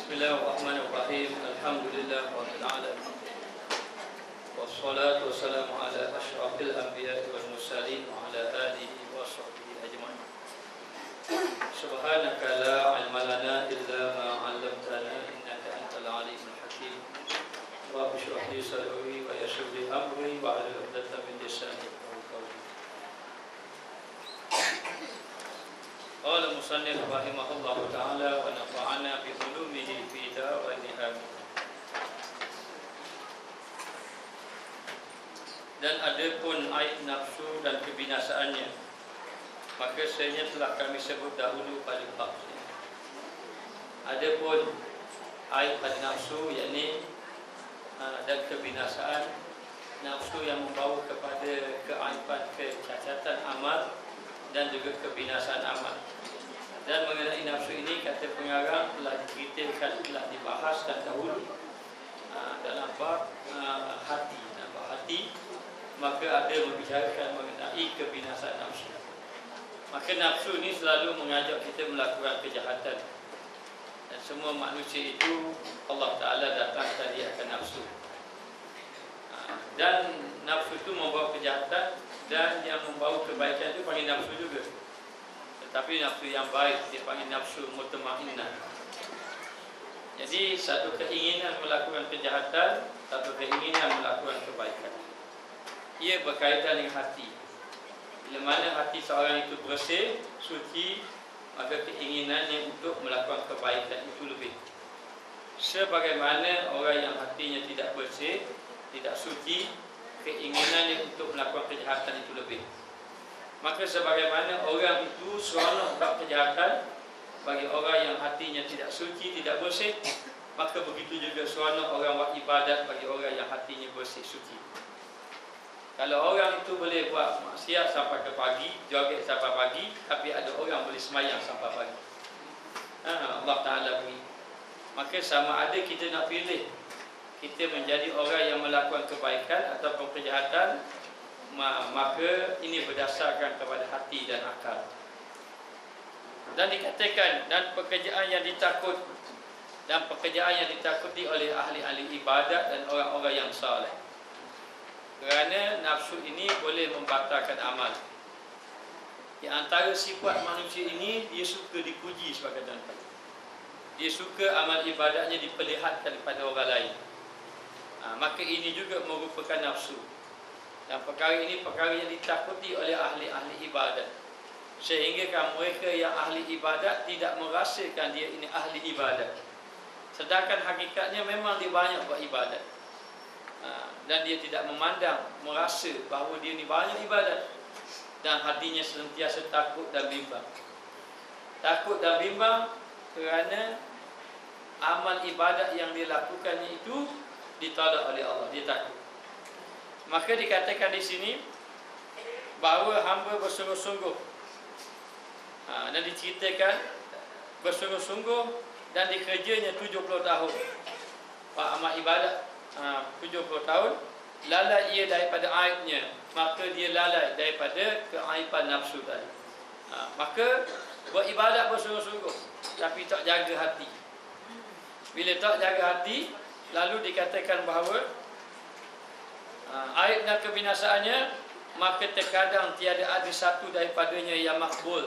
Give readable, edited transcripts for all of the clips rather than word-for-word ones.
Bismillahirrahmanirrahim. Alhamdulillah rabbil alamin. Wassalatu wassalamu ala asyrafil anbiya'i wal mursalin wa ala alihi wa sahbihi ajma'in. Subhanaka la ilma lana illa ma 'allamtana innaka antal alimul hakim. Rabbi shrah li sadri wa yassir li amri wa hlul 'uqdatam min lisani yafqahu qawli. Qala musannif rahimahullahu ta'ala wa nafa'ana bi ulumihi fi darain amin. Dan adapun aib nafsu dan kebinasaannya, maka sebenarnya telah kami sebut dahulu pada bab ini. Adapun aib pada nafsu, yakni dan kebinasaan nafsu yang membawa kepada keaiban, kecacatan amal dan juga kebinasaan amal. Dan mengenai nafsu ini, kata pengarang telah diceritakan, telah dibahaskan dahulu dalam bab hati. Bab hati, maka ada membicarakan mengenai kebinasaan nafsu. Maka nafsu ini selalu mengajak kita melakukan kejahatan. Dan semua manusia itu Allah Ta'ala datangkan dia akan nafsu. Dan nafsu itu membawa kejahatan, dan yang membawa kebaikan itu panggil nafsu juga. Tetapi nafsu yang baik dipanggil nafsu mutmainnah. Jadi satu keinginan melakukan kejahatan, satu keinginan melakukan kebaikan. Ia berkaitan dengan hati. Bila mana hati seorang itu bersih, suci, maka keinginannya untuk melakukan kebaikan itu lebih. Sebagaimana orang yang hatinya tidak bersih, tidak suci, keinginannya untuk melakukan kejahatan itu lebih. Maka sebagaimana orang itu seronok buat kejahatan, bagi orang yang hatinya tidak suci, tidak bersih, maka begitu juga seronok orang buat ibadat bagi orang yang hatinya bersih, suci. Kalau orang itu boleh buat maksiat sampai ke pagi, joget sampai pagi, tapi ada orang boleh semayang sampai pagi, Allah Ta'ala beri. Maka sama ada kita nak pilih, kita menjadi orang yang melakukan kebaikan ataupun kejahatan, maka ini berdasarkan kepada hati dan akal. Dan dikatakan, dan pekerjaan yang ditakuti oleh ahli-ahli ibadat dan orang-orang yang saleh. Kerana nafsu ini boleh membatalkan amal. Di antara sifat manusia ini, dia suka dipuji sebagai contoh. Dia suka amal ibadatnya diperlihatkan kepada orang lain. Maka ini juga merupakan nafsu. Dan perkara ini perkara yang ditakuti oleh ahli-ahli ibadat. Sehingga mereka yang ahli ibadat tidak merasakan dia ini ahli ibadat. Sedangkan hakikatnya memang dia banyak buat ibadat. Dan dia tidak memandang, merasa bahawa dia ni banyak ibadat. Dan hatinya senantiasa takut dan bimbang. Takut dan bimbang kerana amal ibadat yang dia lakukannya itu ditolak oleh Allah. Dia takut. Maka dikatakan di sini bahawa hamba bersungguh-sungguh, dan diceritakan bersungguh-sungguh dan dikerjanya 70 tahun Pak amal ibadat, 70 tahun, lalai ia daripada aibnya, maka dia lalai daripada keaiban nafsu tadi. Maka beribadat bersungguh-sungguh tapi tak jaga hati. Bila tak jaga hati, lalu dikatakan bahawa aib dan kebinasaannya, maka terkadang tiada ada satu daripadanya yang makbul.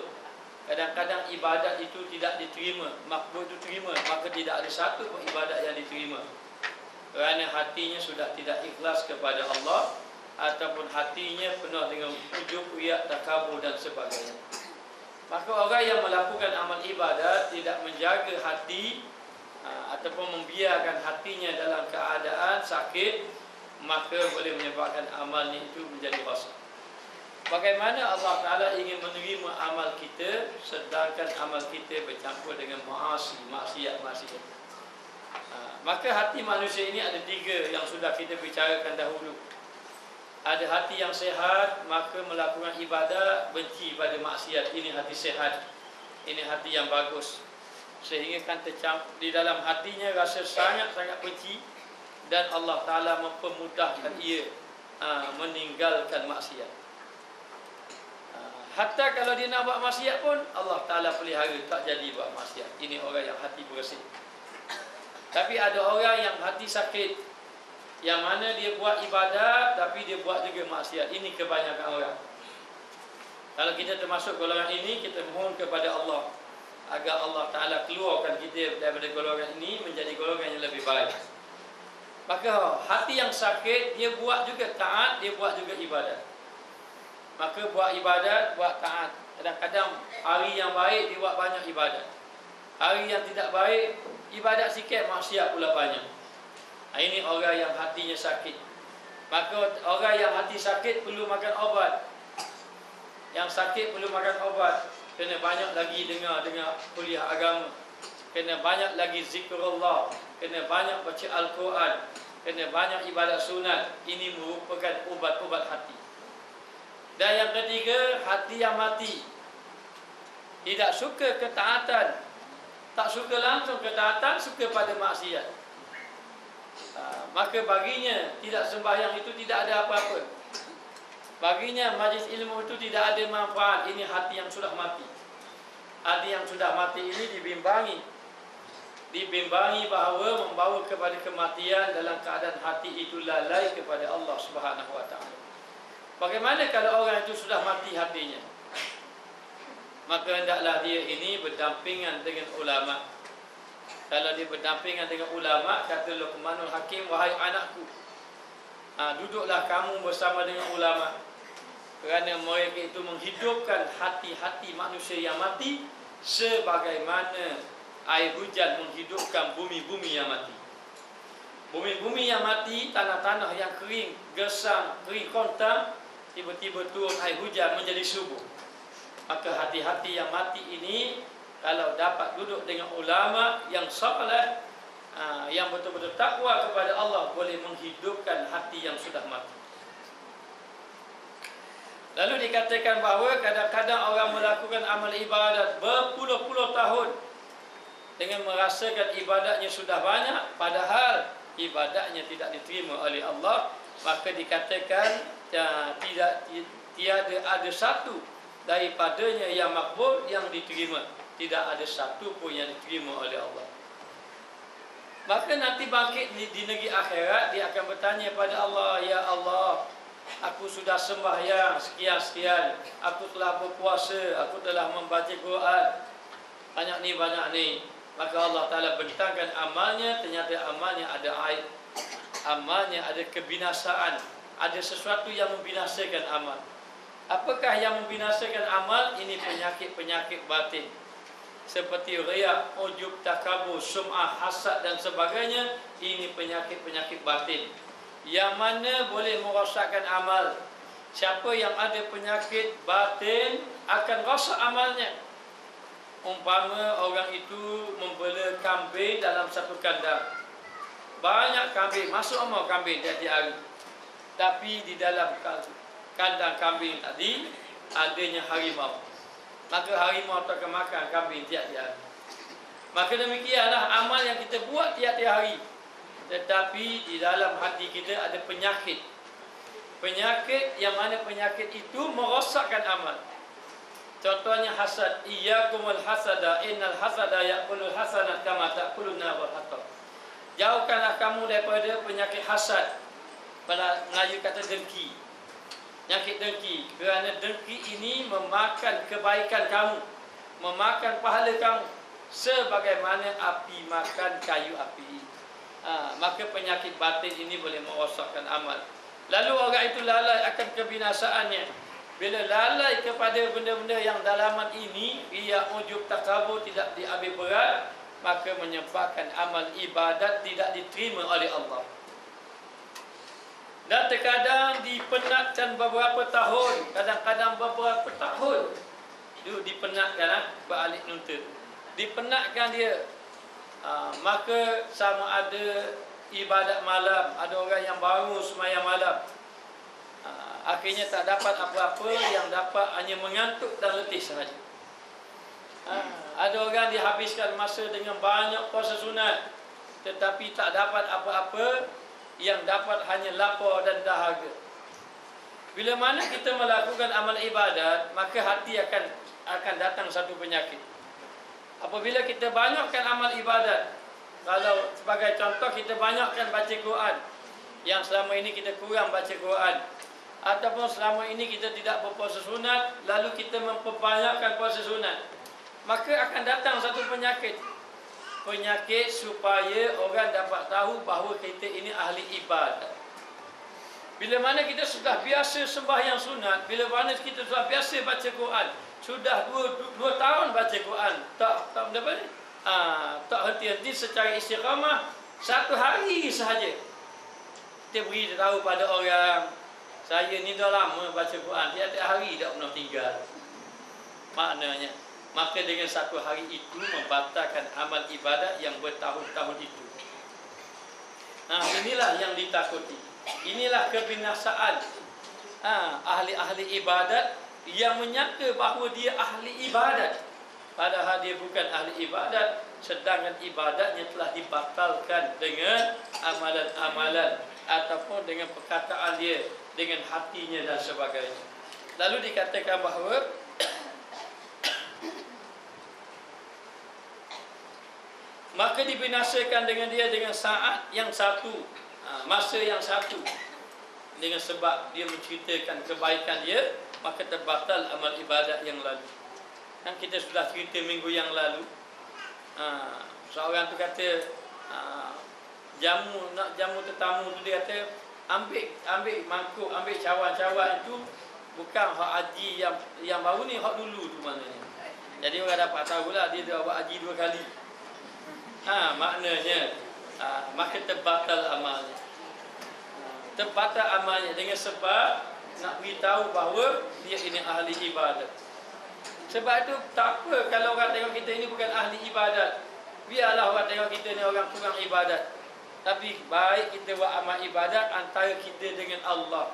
Kadang-kadang ibadat itu tidak diterima, makbul itu terima, maka tidak ada satu pun ibadat yang diterima. Kerana hatinya sudah tidak ikhlas kepada Allah, ataupun hatinya penuh dengan ujub, riak, takabur dan sebagainya. Maka orang yang melakukan amal ibadat tidak menjaga hati, ataupun membiarkan hatinya dalam keadaan sakit, maka boleh menyebabkan amalnya itu menjadi rosak. Bagaimana Allah Ta'ala ingin menerima amal kita, sedangkan amal kita bercampur dengan maksiat. Maka hati manusia ini ada tiga yang sudah kita bicarakan dahulu. Ada hati yang sehat, maka melakukan ibadat, benci pada maksiat. Ini hati sehat, ini hati yang bagus. Sehingga kan tercampur di dalam hatinya rasa sangat-sangat benci, dan Allah Ta'ala mempermudahkan ia meninggalkan maksiat. Hatta kalau dia nak buat maksiat pun Allah Ta'ala pelihara, tak jadi buat maksiat. Ini orang yang hati bersih. Tapi ada orang yang hati sakit, yang mana dia buat ibadat tapi dia buat juga maksiat. Ini kebanyakan orang. Kalau kita termasuk golongan ini, kita mohon kepada Allah agar Allah Ta'ala keluarkan kita daripada golongan ini menjadi golongan yang lebih baik. Maka hati yang sakit, dia buat juga taat, dia buat juga ibadat. Maka buat ibadat, buat taat. Kadang-kadang hari yang baik dia buat banyak ibadat, hari yang tidak baik ibadat sikit, maksiat pula banyak. Ini orang yang hatinya sakit. Maka orang yang hati sakit perlu makan obat. Yang sakit perlu makan obat. Kena banyak lagi dengar kuliah agama, kena banyak lagi zikrullah, kena banyak baca Al-Quran, kena banyak ibadat sunat. Ini merupakan ubat-ubat hati. Dan yang ketiga, hati yang mati, tidak suka ketaatan, tak suka langsung ketaatan, suka pada maksiat. Maka baginya tidak sembahyang itu tidak ada apa-apa. Baginya majlis ilmu itu tidak ada manfaat. Ini hati yang sudah mati. Hati yang sudah mati ini dibimbangi bahawa membawa kepada kematian dalam keadaan hati itu lalai kepada Allah Subhanahu Wa Taala. Bagaimana kalau orang itu sudah mati hatinya? Maka hendaklah dia ini berdampingan dengan ulama. Kalau dia berdampingan dengan ulama, kata Luqmanul Hakim, wahai anakku, duduklah kamu bersama dengan ulama, kerana mereka itu menghidupkan hati-hati manusia yang mati sebagaimana air hujan menghidupkan bumi-bumi yang mati. Bumi-bumi yang mati, tanah-tanah yang kering, gesam, kering kontang, tiba-tiba turun air hujan menjadi subur. Maka hati-hati yang mati ini, kalau dapat duduk dengan ulama yang saleh, yang betul-betul takwa kepada Allah, boleh menghidupkan hati yang sudah mati. Lalu dikatakan bahawa kadang-kadang orang melakukan amal ibadat berpuluh-puluh tahun dengan merasakan ibadatnya sudah banyak, padahal ibadatnya tidak diterima oleh Allah. Maka dikatakan tiada ada satu daripadanya yang makbul, yang diterima. Tidak ada satu pun yang diterima oleh Allah. Maka nanti bangkit di negeri akhirat, dia akan bertanya pada Allah, ya Allah, aku sudah sembahyang sekian-sekian, aku telah berpuasa, aku telah membaca Quran, banyak ni. Maka Allah Ta'ala bentangkan amalnya, ternyata amalnya ada aib, amalnya ada kebinasaan, ada sesuatu yang membinasakan amal. Apakah yang membinasakan amal? Ini penyakit-penyakit batin, seperti riya, ujub, takabur, sum'ah, hasad dan sebagainya. Ini penyakit-penyakit batin yang mana boleh merosakkan amal. Siapa yang ada penyakit batin akan rosak amalnya. Umpama orang itu membela kambing dalam satu kandang, banyak kambing, masuk amal kambing tiap-tiap hari, tapi di dalam kandang kambing tadi adanya harimau. Maka harimau akan makan kambing tiap-tiap hari. Maka demikianlah amal yang kita buat tiap-tiap hari, tetapi di dalam hati kita ada penyakit. Penyakit yang mana penyakit itu merosakkan amal. Contohnya hasad. Iyyakumul hasada, innal hasada ya'kulul hasanat kama ta'kulun narul hatab. Jauhkanlah kamu daripada penyakit hasad. Pada Melayu kata dengki. Penyakit dengki. Kerana dengki ini memakan kebaikan kamu, memakan pahala kamu, sebagaimana api makan kayu api. Maka penyakit batin ini boleh merosakkan amal. Lalu orang itu lalai akan kebinasaannya. Bila lalai kepada benda-benda yang dalaman ini, riya, ujub, takabur tidak diambil berat, maka menyebabkan amal ibadat tidak diterima oleh Allah. Dan terkadang dipenatkan beberapa tahun, kadang-kadang beberapa tahun itu dipenatkan, beralik nuntut, dipenatkan dia. Maka sama ada ibadat malam, ada orang yang baru sembahyang malam, akhirnya tak dapat apa-apa, yang dapat hanya mengantuk dan letih sahaja. Ada orang dihabiskan masa dengan banyak puasa sunat, tetapi tak dapat apa-apa, yang dapat hanya lapar dan dahaga. Bila mana kita melakukan amal ibadat, maka hati akan datang satu penyakit. Apabila kita banyakkan amal ibadat, kalau sebagai contoh kita banyakkan baca Quran, yang selama ini kita kurang baca Quran, ataupun selama ini kita tidak berpuasa sunat, lalu kita memperbanyakkan puasa sunat, maka akan datang satu penyakit supaya orang dapat tahu bahawa kita ini ahli ibadat. Bila mana kita sudah biasa sembahyang sunat, bila mana kita sudah biasa baca Quran, sudah 2 tahun baca Quran, tak apa ni? Tak henti-henti secara istiqamah, 1 hari sahaja kita beri tahu pada orang, saya ni dah lama baca Quran, tiap-tiap hari tak pernah tinggal. Maknanya, maka dengan 1 hari itu membatalkan amal ibadat yang bertahun-tahun itu. Inilah yang ditakuti. Inilah kebinasaan ahli-ahli ibadat yang menyangka bahawa dia ahli ibadat, padahal dia bukan ahli ibadat, sedangkan ibadatnya telah dibatalkan dengan amalan-amalan ataupun dengan perkataan dia, dengan hatinya dan sebagainya. Lalu dikatakan bahawa maka dibinasakan dengan dia dengan saat yang satu, masa yang satu, dengan sebab dia menceritakan kebaikan dia, maka terbatal amal ibadat yang lalu. Kan kita sudah cerita minggu yang lalu, seorang tu kata nak jamu tetamu tu, dia kata ambil mangkuk, ambil cawan-cawan itu bukan hak haji yang baru ni, hak dulu tu maknanya. Jadi orang dapat tahulah dia dah buat haji 2 kali. Maknanya maka terbatal amalnya. Terbatal amalnya dengan sebab nak beritahu bahawa dia ini ahli ibadat. Sebab itu tak apa kalau orang tengok kita ini bukan ahli ibadat. Biarlah orang tengok kita ni orang kurang ibadat. Tapi baik kita buat amal ibadat antara kita dengan Allah.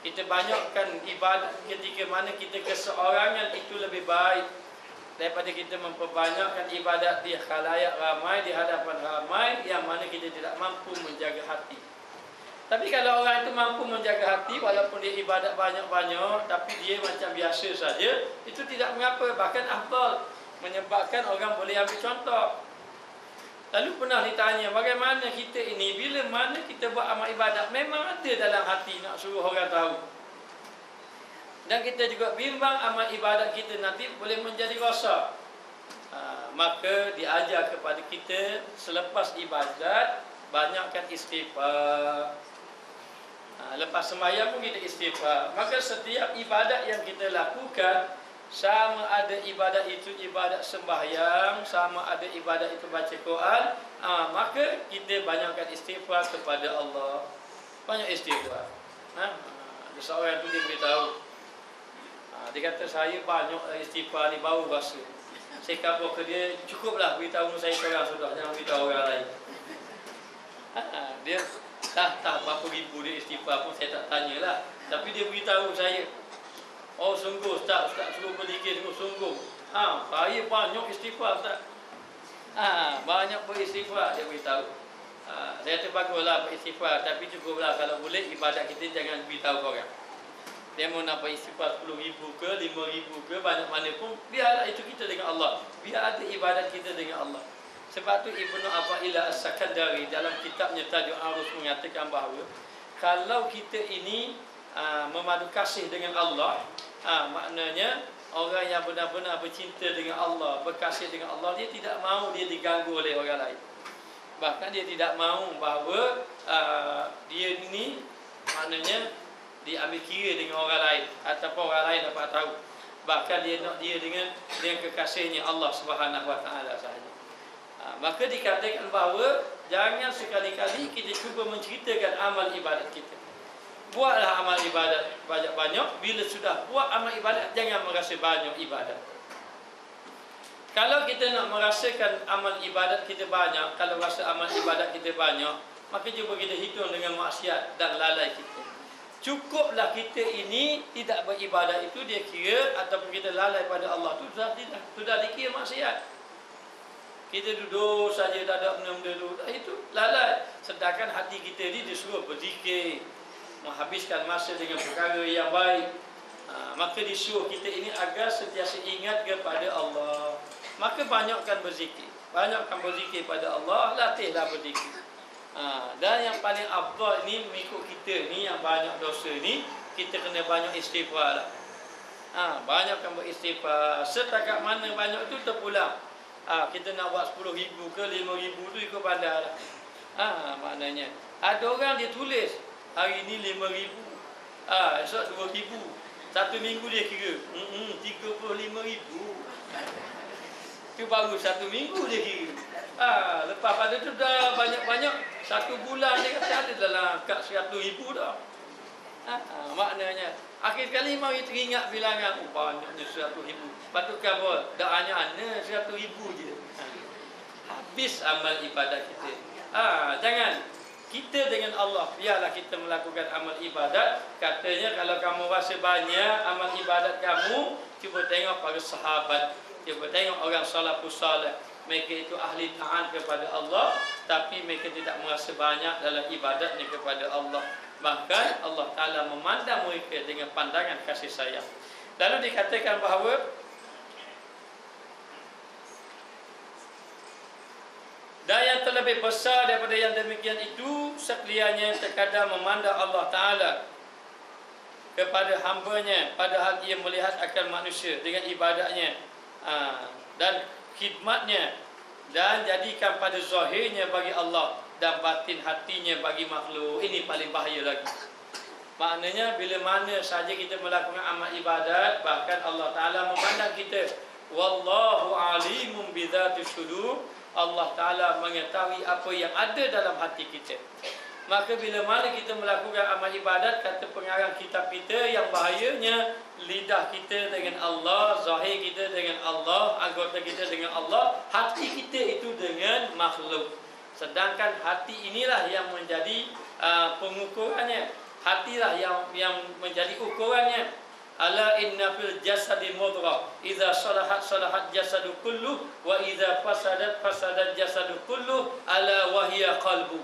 Kita banyakkan ibadat ketika mana kita keseorangan, itu lebih baik daripada kita memperbanyakkan ibadat di khalayak ramai, di hadapan ramai, yang mana kita tidak mampu menjaga hati. Tapi kalau orang itu mampu menjaga hati, walaupun dia ibadat banyak-banyak, tapi dia macam biasa saja, itu tidak mengapa, bahkan afdal, menyebabkan orang boleh ambil contoh. Lalu pernah ditanya, bagaimana kita ini, bila mana kita buat amal ibadat, memang ada dalam hati nak suruh orang tahu. Dan kita juga bimbang amal ibadat kita nanti boleh menjadi rosak. Maka diajar kepada kita, selepas ibadat, banyakkan istighfar. Lepas sembahyang pun kita istighfar. Maka setiap ibadat yang kita lakukan, sama ada ibadat itu ibadat sembahyang, sama ada ibadat itu baca Quran, maka kita banyakkan istighfar kepada Allah. Banyak istighfar. Ada seorang tu dia beritahu, dia kata saya banyak istighfar ni baru rasa. Saya kabur ke dia, cukuplah beritahu saya seorang sudah, jangan beritahu orang lain. Dia tak berapa ribu dia istighfar pun saya tak tanyalah. Tapi dia beritahu saya, oh sungguh Ustaz suruh berzikir sungguh. Saya banyak istighfar Ustaz. Banyak beristighfar, dia beritahu. Saya kata baguslah beristighfar, tapi cukuplah kalau boleh ibadat kita jangan beritahu orang. Dia mau nak beristighfar 10,000 ke 5,000 ke, banyak mana pun, biarlah itu kita dengan Allah. Biar ada ibadat kita dengan Allah. Sebab tu Ibnu Athaillah As-Sakandari dalam kitabnya Tajul Arus mengatakan bahawa kalau kita ini memadu kasih dengan Allah, maknanya orang yang benar-benar bercinta dengan Allah, berkasih dengan Allah, dia tidak mahu dia diganggu oleh orang lain. Bahkan dia tidak mahu bahawa dia ini maknanya diambil kira dengan orang lain ataupun orang lain dapat tahu. Bahkan dia nak dia dengan kekasihnya Allah Subhanahu Wa Taala sahaja. Maka dikatakan bahawa jangan sekali-kali kita cuba menceritakan amal ibadat kita. Buatlah amal ibadat banyak-banyak. Bila sudah buat amal ibadat, jangan merasa banyak ibadat. Kalau kita nak merasakan amal ibadat kita banyak, kalau rasa amal ibadat kita banyak, maka cuba kita hitung dengan maksiat dan lalai kita. Cukuplah kita ini tidak beribadat itu dia kira, ataupun kita lalai pada Allah itu sudah dikira maksiat. Kita duduk saja tak ada benda-benda dulu, itu lalai. Sedangkan hati kita ini disuruh berzikir, menghabiskan masa dengan perkara yang baik. Maka disuruh kita ini agar sentiasa ingat kepada Allah. Maka banyakkan berzikir. banyakkan berzikir pada Allah, latihlah berzikir. Dan yang paling afdal ni mengikut kita ni yang banyak dosa ni, kita kena banyak istighfar lah. Banyakkan beristighfar. Setakat mana banyak tu terpulang. Kita nak buat 10,000 ke 5,000 tu ikut pandai lah. Maknanya ada orang dia tulis hari ni 5,000, esok 2,000, satu minggu dia kira 35,000. Itu baru satu minggu dia kira. Lepas pada tu dah banyak-banyak, satu bulan dia kata ada dalam kat 100,000 dah. Maknanya akhir sekali mari teringat bilangan, banyaknya 100,000. Patutkan apa? Doanya ana 100,000 je. Habis amal ibadat kita. Jangan kita dengan Allah, biarlah kita melakukan amal ibadat. Katanya kalau kamu rasa banyak amal ibadat kamu, cuba tengok para sahabat, cuba tengok orang salafus salih. Mereka itu ahli taat kepada Allah, tapi mereka tidak merasa banyak dalam ibadatnya kepada Allah. Bahkan Allah Ta'ala memandang mereka dengan pandangan kasih sayang. Lalu dikatakan bahawa dan yang terlebih besar daripada yang demikian itu, sekaliannya terkadang memandang Allah Ta'ala kepada hamba-Nya, padahal ia melihat akan manusia dengan ibadatnya dan khidmatnya, dan jadikan pada zahirnya bagi Allah dan batin hatinya bagi makhluk. Ini paling bahaya lagi. Maknanya bila mana saja kita melakukan amal ibadat, bahkan Allah Ta'ala memandang kita. Wallahu alimun bidzatis sudur. Allah Ta'ala mengetahui apa yang ada dalam hati kita. Maka bila mana kita melakukan amal ibadat, kata pengarang kitab kita, yang bahayanya lidah kita dengan Allah, zahir kita dengan Allah, anggota kita dengan Allah, hati kita itu dengan makhluk. Sedangkan hati inilah yang menjadi pengukurannya. Hatilah yang menjadi ukurannya. Ala inna fil jasadi mudghah, idza salahat salahat jasadu kulluh, wa idza fasadat jasadu kulluh, ala wahya qalbu.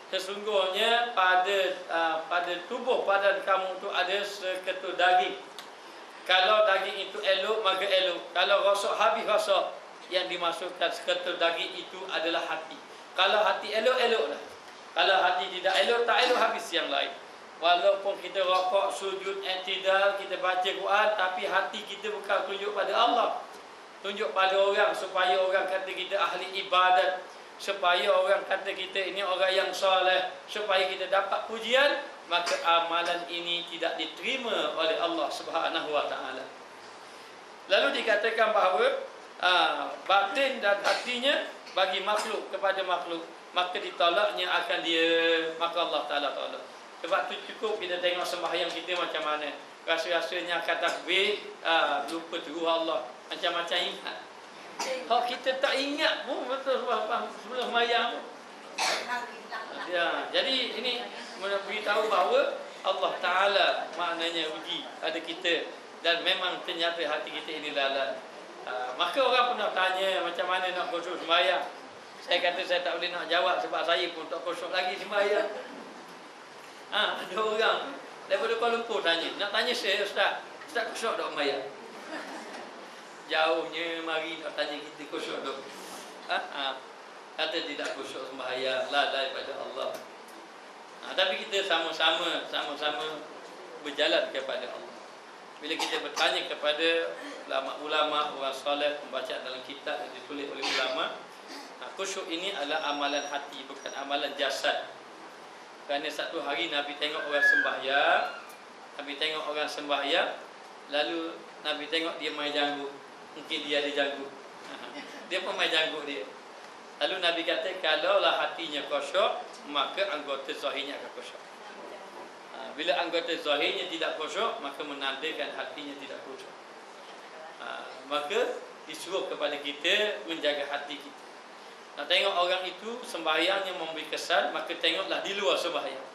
Sesungguhnya pada tubuh badan kamu itu ada seketul daging. Kalau daging itu elok, maka elok. Kalau rosak, habis rosak. Yang dimasukkan seketul daging itu adalah hati. Kalau hati elok, eloklah. Kalau hati tidak elok, tak elok, habis yang lain. Walaupun kita rokok, sujud, i'tidal, kita baca Quran, tapi hati kita bukan tunjuk pada Allah, tunjuk pada orang, supaya orang kata kita ahli ibadat, supaya orang kata kita ini orang yang soleh, supaya kita dapat pujian. Maka amalan ini tidak diterima oleh Allah Subhanahu wa Ta'ala. Lalu dikatakan bahawa batin dan hatinya bagi makhluk, kepada makhluk, maka ditolaknya akan dia, maka Allah Ta'ala tolak. Sebab tu cukup kita tengok sembahyang kita macam mana. Rasa-rasanya kata takbir, lupa terus Allah, macam-macam ingat. Kalau kita tak ingat pun betul sebelum sembahyang. Jadi ini memberitahu bahawa Allah Ta'ala maknanya uji pada kita, dan memang ternyata hati kita ini lalat. Maka orang pernah tanya macam mana nak khusyuk sembahyang. Saya kata saya tak boleh nak jawab, sebab saya pun tak khusyuk lagi sembahyang. Ada orang daripada Kuala Lumpur tanya, nak tanya saya, Ustaz khusyuk tak sembahyang? Jauhnya mari nak tanya kita khusyuk tak. Kata tidak khusyuk sembahyang, lalai pada Allah. Tapi kita sama-sama berjalan kepada Allah. Bila kita bertanya kepada ulama-ulama, orang soleh, pembacaan dalam kitab yang ditulis oleh ulama, khusyuk ini adalah amalan hati, bukan amalan jasad. Kerana satu hari Nabi tengok orang sembahyang, lalu Nabi tengok dia main janggut. Mungkin dia ada janggut, dia pun main janggut dia. Lalu Nabi kata, kalaulah hatinya khusyuk, maka anggota zahirnya akan khusyuk. Bila anggota zahirnya tidak khusyuk, maka menandakan hatinya tidak khusyuk. Maka disuruh kepada kita menjaga hati kita. Nak tengok orang itu sembahyangnya memberi kesan, maka tengoklah di luar sembahyang.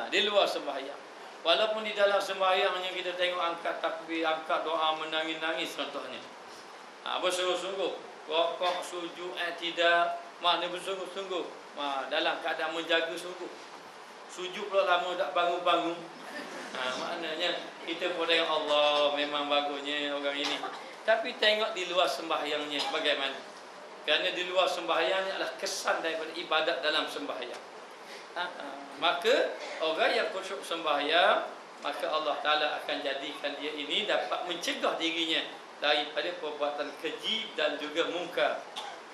Di luar sembahyang. Walaupun di dalam sembahyangnya kita tengok angkat takbir, angkat doa, menangis-nangis contohnya. Bersungguh-sungguh, rokok, sujud, i'tidal, makna bersungguh-sungguh. Dalam keadaan menjaga sungguh. Sujud pula lama tak bangun-bangun. Maknanya kita pun tengok Allah, memang bagusnya orang ini. Tapi tengok di luar sembahyangnya bagaimana. Kerana di luar sembahyang adalah kesan daripada ibadat dalam sembahyang. Maka orang yang khusyuk sembahyang, maka Allah Ta'ala akan jadikan dia ini dapat mencegah dirinya daripada perbuatan keji dan juga mungkar.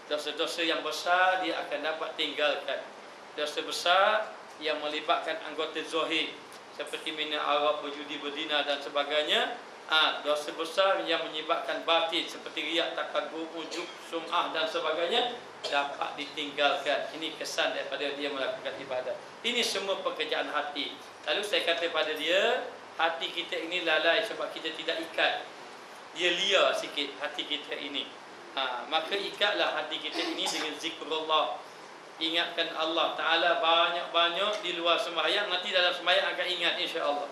Dosa-dosa yang besar dia akan dapat tinggalkan. Dosa besar yang melibatkan anggota zahir seperti mina arak, berjudi, berzina dan sebagainya. Dosa besar yang menyebabkan batin seperti riak, takabur, ujub, sum'ah dan sebagainya dapat ditinggalkan. Ini kesan daripada dia melakukan ibadat. Ini semua pekerjaan hati. Lalu saya kata pada dia, hati kita ini lalai sebab kita tidak ikat. Dia liar sikit hati kita ini. Maka ikatlah hati kita ini dengan zikrullah. Ingatkan Allah Ta'ala banyak-banyak di luar sembahyang. Nanti dalam sembahyang akan ingat insya-Allah.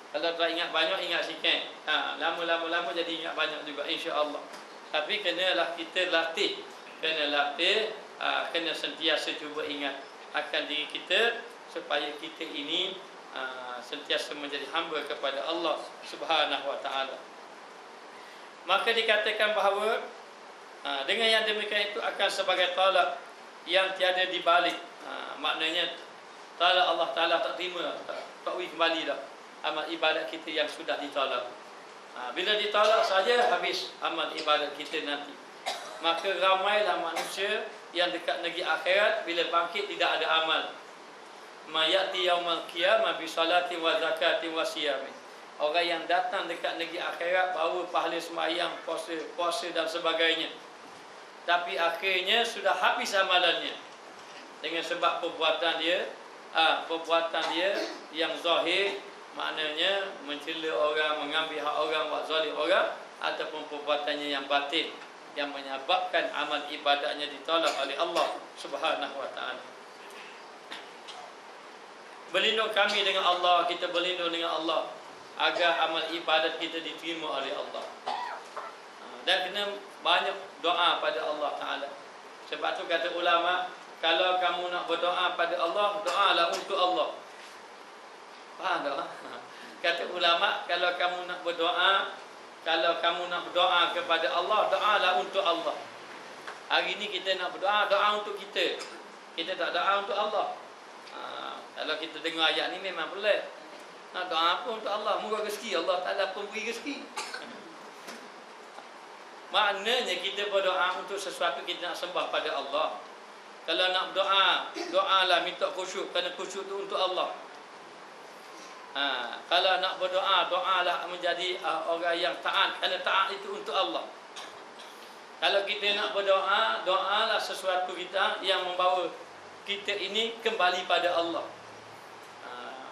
Kalau tak ingat banyak, ingat sikit. Lama-lama jadi ingat banyak juga insya-Allah. Tapi kenalah kita latih. Kena sentiasa cuba ingat akan diri kita supaya kita ini sentiasa menjadi hamba kepada Allah Subhanahu wa taala. Maka dikatakan bahawa dengan yang demikian itu akan sebagai talak yang tiada dibalik. Maknanya talak Allah Taala tak terima, tak boleh kembali dah amal ibadat kita yang sudah ditolak. Bila ditolak saja habis amal ibadat kita nanti. Maka ramailah manusia yang dekat negeri akhirat bila bangkit tidak ada amal. Mayati yaumal qiyamah bi salatin wa zakatin wa siyamin. Orang yang datang dekat negeri akhirat bawa pahala sembahyang, puasa dan sebagainya. Tapi akhirnya sudah habis amalannya dengan sebab perbuatan dia yang zahir, maknanya mencela orang, mengambil hak orang, buat zalim orang, ataupun perbuatannya yang batin yang menyebabkan amal ibadatnya ditolak oleh Allah Subhanahu wa taala. Berlindung kami dengan Allah, kita berlindung dengan Allah agar amal ibadat kita diterima oleh Allah. Dan kena banyak doa pada Allah Ta'ala. Sebab tu kata ulama, kalau kamu nak berdoa pada Allah, doalah untuk Allah. Faham tak? Kata ulama, kalau kamu nak berdoa kepada Allah, doalah untuk Allah. Hari ni kita nak berdoa, doa untuk kita. Kita tak doa untuk Allah. Kalau kita dengar ayat ni memang pelik. Nak doa apa untuk Allah? Murah rezeki, Allah Ta'ala pun beri rezeki. Maknanya kita berdoa untuk sesuatu kita nak sembah pada Allah. Kalau nak berdoa, doalah minta khusyuk, kerana khusyuk itu untuk Allah. Kalau nak berdoa, doalah menjadi orang yang taat, kerana taat itu untuk Allah. Kalau kita nak berdoa, doalah sesuatu kita yang membawa kita ini kembali pada Allah.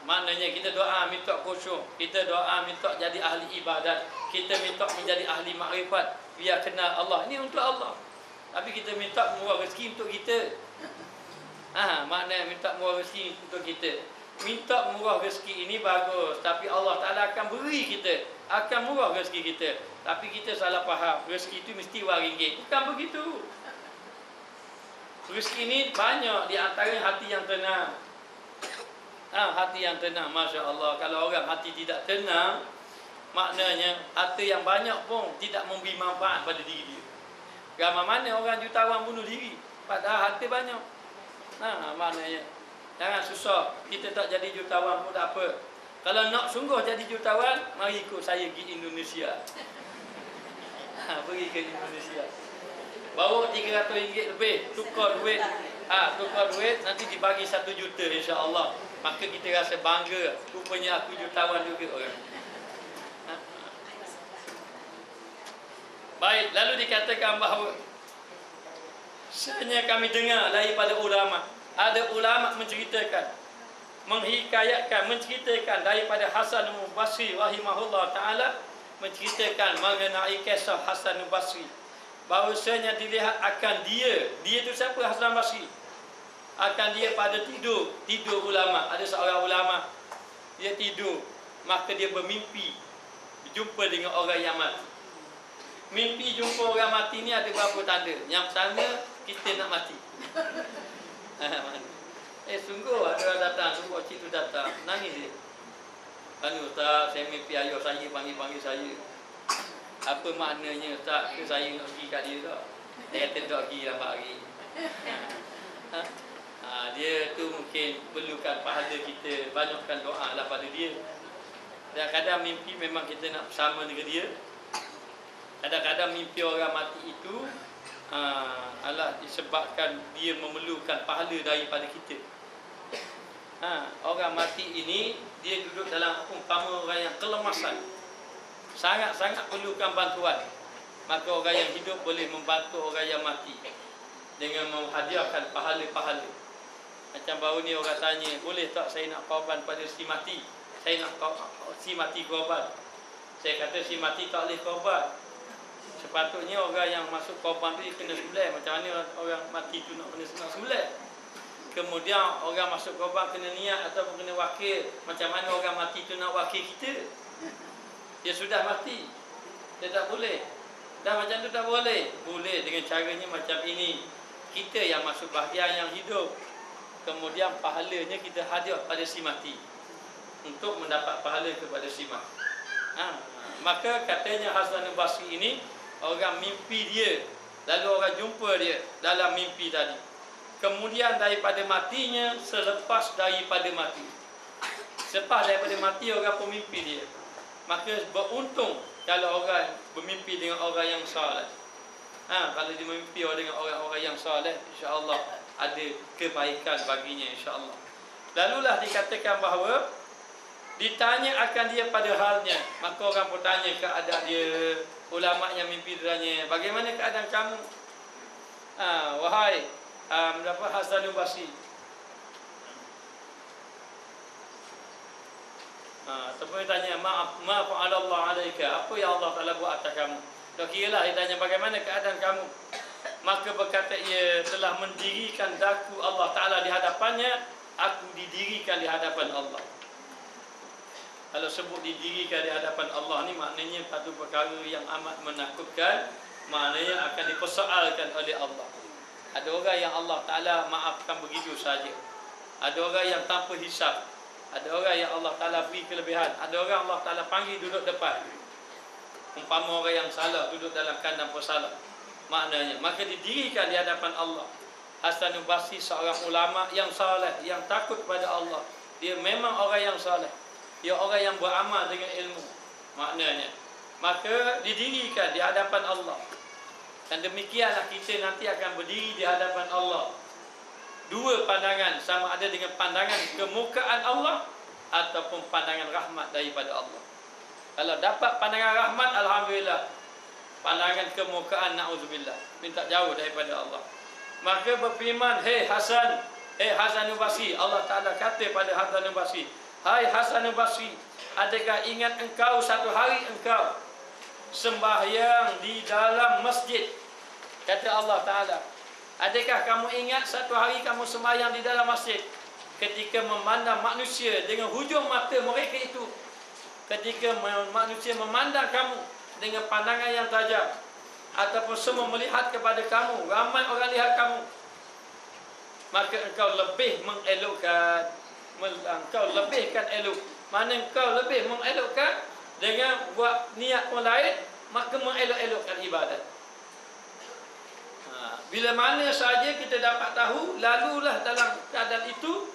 Maknanya kita doa minta khusyuk, kita doa minta jadi ahli ibadat, kita minta menjadi ahli makrifat, biar kenal Allah. Ini untuk Allah. Tapi kita minta murah rezeki untuk kita. Maknanya minta murah rezeki untuk kita. Minta murah rezeki ini bagus, tapi Allah Ta'ala akan beri kita, akan murah rezeki kita. Tapi kita salah faham, rezeki itu mesti RM1. Bukan begitu. Rezeki ini banyak, di antaranya hati yang tenang. Hati yang tenang, Masya Allah. Kalau orang hati tidak tenang, maknanya harta yang banyak pun tidak memberi manfaat pada diri dia. Ramai mana orang jutawan bunuh diri, padahal harta banyak. Maknanya jangan susah, kita tak jadi jutawan pun tak apa. Kalau nak sungguh jadi jutawan, mari ikut saya pergi Indonesia. Pergi ke Indonesia, bawa RM300 lebih, tukar duit. Tukar duit, nanti dibagi 1 juta insya-Allah. Maka kita rasa bangga, rupanya aku jutawan juga orang. Baik, lalu dikatakan bahawa sebenarnya kami dengar daripada ulama, ada ulama menceritakan daripada Hasan Basri rahimahullah taala, menceritakan mengenai kisah Hasan Basri, bahawasanya dilihat akan dia itu siapa? Hasan Basri. Akan dia pada tidur ulama. Ada seorang ulama, dia tidur, maka dia bermimpi berjumpa dengan orang yang mati. Mimpi jumpa orang mati ni ada berapa tanda? Yang pertama, kita nak mati. Sungguh ada orang datang, sungguh cik tu datang, nangis dia. Ustaz, saya mimpi ayah saya panggil saya. Apa maknanya Ustaz? Ke saya nak pergi kat dia tak? Dia kata dok lagi lambat lagi. Dia tu mungkin perlukan pahala kita, banyakkan doa lah pada dia. Kadang-kadang mimpi memang kita nak bersama dengan dia. Kadang-kadang mimpi orang mati itu adalah disebabkan dia memerlukan pahala daripada kita. Orang mati ini dia duduk dalam umpama orang yang kelemasan, sangat-sangat perlukan bantuan. Maka orang yang hidup boleh membantu orang yang mati dengan menghadiahkan pahala-pahala. Macam baru ni orang tanya, boleh tak saya nak korban pada si mati? Saya nak si mati korban. Saya kata si mati tak boleh korban. Sepatutnya orang yang masuk korban tu dia kena sembelih. Macam mana orang mati tu nak kena sembelih? Kemudian orang masuk korban kena niat ataupun kena wakil. Macam mana orang mati tu nak wakil kita? Dia sudah mati, dia tak boleh. Dan macam tu tak boleh. Boleh dengan caranya macam ini. Kita yang masuk bahagian yang hidup, kemudian pahalanya kita hadiah pada si mati untuk mendapat pahala kepada si mati. Maka katanya Hasan al-Basri ini, orang mimpi dia, lalu orang jumpa dia dalam mimpi tadi. Kemudian daripada matinya, selepas daripada mati. Selepas daripada mati orang pemimpi dia. Maka beruntung kalau orang bermimpi dengan orang yang saleh. Kalau dia mimpi dengan orang-orang yang saleh, insya-Allah ada kebaikan baginya, insya-Allah. Lalulah dikatakan bahawa ditanya akan dia pada halnya. Maka orang pun tanya keadaan dia. Ulama yang mimpi tanya, bagaimana keadaan kamu? Wahai Hasan al-Basri. Ataupun tanya, ma fa'alallah alaika, apa yang Allah Ta'ala buat atas kamu? Tak kira lah dia tanya bagaimana keadaan kamu. Maka berkata ia, telah mendirikan daku Allah Ta'ala di hadapannya, aku didirikan di hadapan Allah. Kalau sebut didirikan di hadapan Allah ni maknanya satu perkara yang amat menakutkan, maknanya akan dipersoalkan oleh Allah. Ada orang yang Allah Ta'ala maafkan begitu saja. Ada orang yang tanpa hisap. Ada orang yang Allah Ta'ala beri kelebihan. Ada orang Allah Ta'ala panggil duduk depan. Umpama orang yang salah duduk dalam kandang pesalah. Maknanya, maka didirikan di hadapan Allah. Hasan al-Basri seorang ulama yang saleh, yang takut pada Allah. Dia memang orang yang saleh. Dia orang yang beramal dengan ilmu. Maknanya, maka didirikan di hadapan Allah. Dan demikianlah kita nanti akan berdiri di hadapan Allah. Dua pandangan, sama ada dengan pandangan kemukaan Allah ataupun pandangan rahmat daripada Allah. Kalau dapat pandangan rahmat, alhamdulillah. Pandangan kemukaan, na'udzubillah, minta jauh daripada Allah. Maka berfirman, Hei Hasan al-Basri, Allah Ta'ala kata pada Hasan al-Basri, hai Hasan al-Basri, adakah ingat engkau satu hari engkau sembahyang di dalam masjid? Kata Allah Ta'ala, adakah kamu ingat satu hari kamu sembahyang di dalam masjid, ketika memandang manusia dengan hujung mata mereka itu, ketika manusia memandang kamu dengan pandangan yang tajam, ataupun semua melihat kepada kamu, ramai orang lihat kamu, maka engkau lebih mengelokkan, engkau lebihkan elok. Mana engkau lebih mengelokkan dengan buat niat orang lain, maka mengelok-elokkan ibadat. Bila mana saja kita dapat tahu, lalulah dalam keadaan itu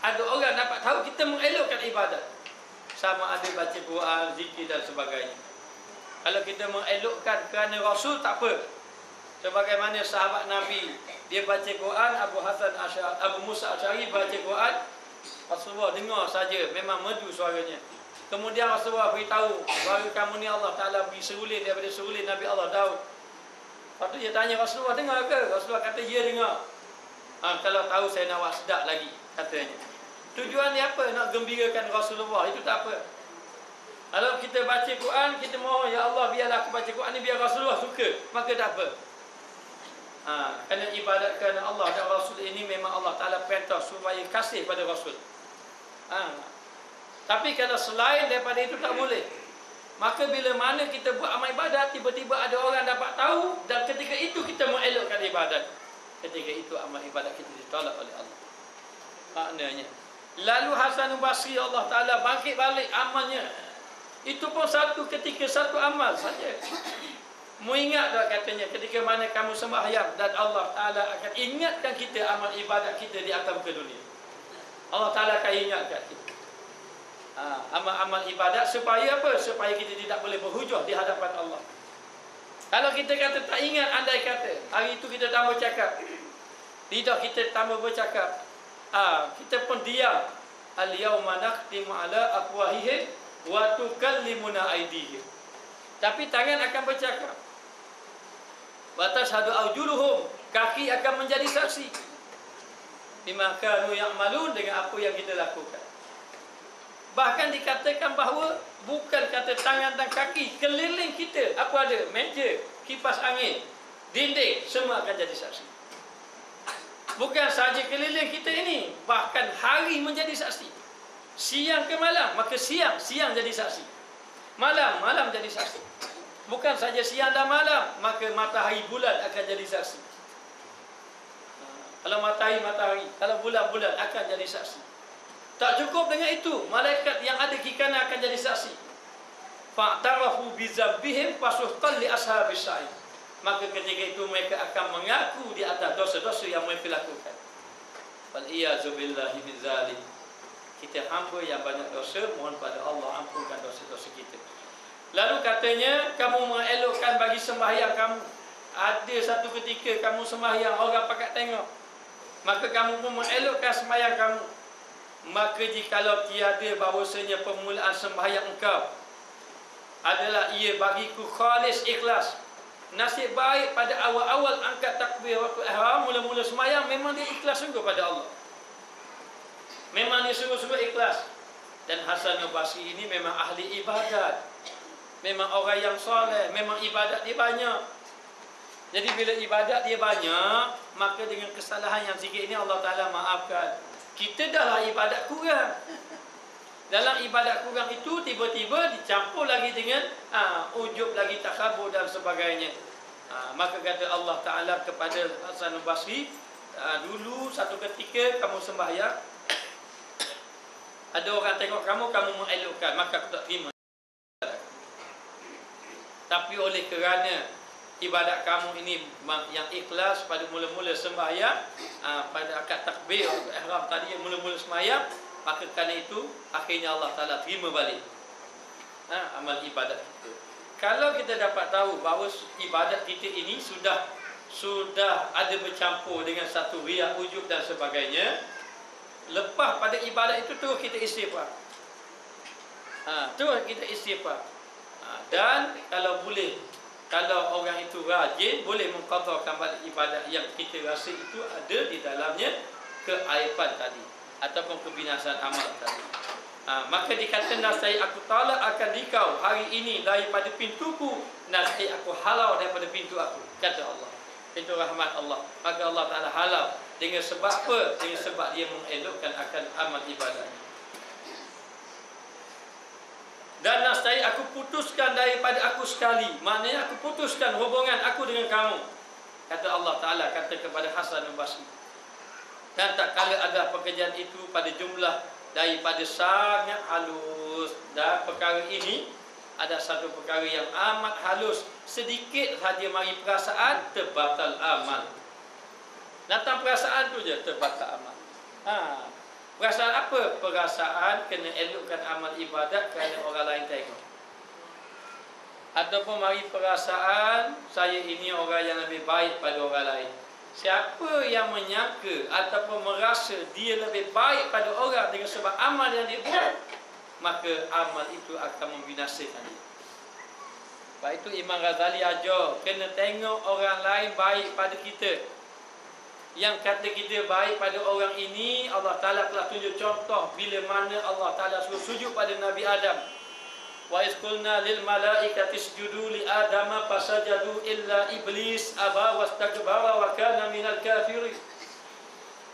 ada orang dapat tahu kita mengelokkan ibadat. Sama ada baca Quran, zikir dan sebagainya. Kalau kita mengelokkan kerana Rasul, tak apa. Sebagaimana sahabat Nabi, dia baca Quran, Abu Musa Asy'ari baca Quran, Rasulullah dengar saja, memang merdu suaranya. Kemudian Rasulullah beritahu, suara kamu ni Allah Ta'ala beri serulin daripada serulin Nabi Allah Daud. Lepas tu dia tanya, Rasulullah dengar ke? Rasulullah kata, ya dengar. Kalau tahu saya nak buat sedap lagi, katanya. Tujuan dia apa? Nak gembirakan Rasulullah, itu tak apa. Kalau kita baca Quran, kita mohon, ya Allah biarlah aku baca Quran ni biar Rasulullah suka, maka tak apa. Kerana ibadat kerana Allah dan Rasul ini memang Allah Ta'ala perintah supaya kasih pada Rasul. Tapi kalau selain daripada itu tak boleh. Maka bila mana kita buat amal ibadat, tiba-tiba ada orang dapat tahu, dan ketika itu kita mengelokkan ibadat, ketika itu amal ibadat kita ditolak oleh Allah. Maknanya, lalu Hasan al-Basri Allah Ta'ala bangkit balik amalnya. Itu pun satu ketika, satu amal saja. Mu ingat tak katanya ketika mana kamu sembahyang dan Allah Ta'ala akan ingatkan kita amal ibadat kita di atas muka dunia. Allah Ta'ala akan ingatkan kita amal-amal ibadat supaya apa? Supaya kita tidak boleh berhujah di hadapan Allah. Kalau kita kata tak ingat, andai kata hari itu kita tambah cakap, lidah kita tambah bercakap, kita pun diam. Al-yawma nakhtimu ala afwahihim wa tukallimuna aydihim. Tapi tangan akan bercakap. Wa tashhadu arjuluhum, kaki akan menjadi saksi. Bima kanu ya'malun, dengan apa yang kita lakukan. Bahkan dikatakan bahawa bukan kata tangan dan kaki, keliling kita apa ada? Meja, kipas angin, dinding, semua akan jadi saksi. Bukan saja keliling kita ini, bahkan hari menjadi saksi. Siang ke malam, maka siang jadi saksi. Malam jadi saksi. Bukan saja siang dan malam, maka matahari bulan akan jadi saksi. Kalau matahari, kalau bulan akan jadi saksi. Tak cukup dengan itu, malaikat yang ada di kanan akan jadi saksi. Fa'tarafu bizambihim fasuhqan li ashabis sa'id. Maka ketika itu mereka akan mengaku di atas dosa-dosa yang mereka lakukan. Wal iyazu billahi min zalik. Kita hamba yang banyak dosa, mohon pada Allah ampunkan dosa-dosa kita. Lalu katanya, kamu mengelokkan bagi sembahyang kamu. Ada satu ketika kamu sembahyang, orang pakat tengok, maka kamu pun mengelokkan sembahyang kamu. Maka jikalau tiada bahawasanya permulaan sembahyang engkau adalah ia bagiku khalis ikhlas, nasib baik pada awal-awal angkat takbir waktu ihram, mula-mula sembahyang memang dia ikhlas sungguh pada Allah, memang dia sungguh-sungguh ikhlas. Dan Hasan al-Basri ini memang ahli ibadat, memang orang yang soleh, memang ibadat dia banyak. Jadi bila ibadat dia banyak, maka dengan kesalahan yang sikit ini Allah Ta'ala maafkan. Kita dahlah ibadat kurang. Dalam ibadat kurang itu tiba-tiba dicampur lagi dengan ujub lagi, takabur dan sebagainya. Maka kata Allah Ta'ala kepada Hasan al-Basri, dulu satu ketika kamu sembahyang, ada orang tengok kamu mengelokkan, maka aku tak terima. Tapi oleh kerana ibadat kamu ini yang ikhlas pada mula-mula sembahyang, pada akad takbir ihram tadi yang mula-mula sembahyang, maka kerana itu akhirnya Allah Ta'ala terima balik amal ibadat kita. Kalau kita dapat tahu bahawa ibadat kita ini sudah ada bercampur dengan satu riya, ujub dan sebagainya, lepas pada ibadat itu terus kita istighfar. Terus kita istighfar. Dan kalau boleh, kalau orang itu rajin, boleh mengqadhakan balik ibadat yang kita rasa itu ada di dalamnya keaiban tadi ataupun kebinasaan amal tadi. Maka dikata, nasai aku talak akan dikau hari ini daripada pintuku, nasai aku halau daripada pintu aku, kata Allah. Pintu rahmat Allah. Maka Allah Ta'ala halau. Dengan sebab apa? Dengan sebab dia mengelokkan akan amal ibadahnya. Dan nasai aku putuskan daripada aku sekali, maknanya aku putuskan hubungan aku dengan kamu, kata Allah Ta'ala, kata kepada Hasan al-Basri. Dan tak kala ada pekerjaan itu pada jumlah daripada sangat halus. Dan perkara ini ada satu perkara yang amat halus, sedikit saja mari perasaan, terbatal amal. Datang perasaan tu je, terbatal amal. Perasaan apa? Perasaan kena elokkan amal ibadat kerana orang lain tengok. Ataupun mari perasaan saya ini orang yang lebih baik pada orang lain. Siapa yang menyangka ataupun merasa dia lebih baik pada orang dengan sebab amal yang dia buat, maka amal itu akan membinasakan dia. Sebab itu Imam Ghazali ajar kena tengok orang lain baik pada kita. Yang kata kita baik pada orang ini, Allah Ta'ala telah tunjuk contoh bila mana Allah Ta'ala suruh sujud pada Nabi Adam. Wa isqulna lil malaikati isjudu li adama fasajadu illa iblis aba wastakbara wa kana minal kafirin.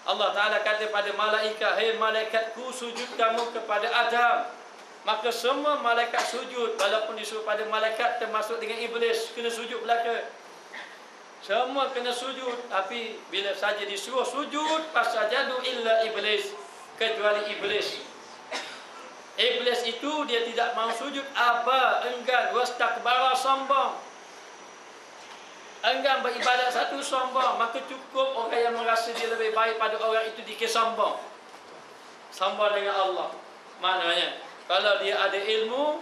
Allah Ta'ala kata pada malaikat, "Hei malaikatku, sujud kamu kepada Adam." Maka semua malaikat sujud, walaupun disuruh pada malaikat termasuk dengan iblis kena sujud belaka. Semua kena sujud, tapi bila saja disuruh sujud, fasajadu illa iblis, kecuali iblis. Iblis itu dia tidak mau sujud, aba, enggan, wastakbara, sombong. enggan beribadat satu sombong, maka cukup orang yang merasa dia lebih baik pada orang itu dikira sombong. Sombong dengan Allah. Maknanya kalau dia ada ilmu,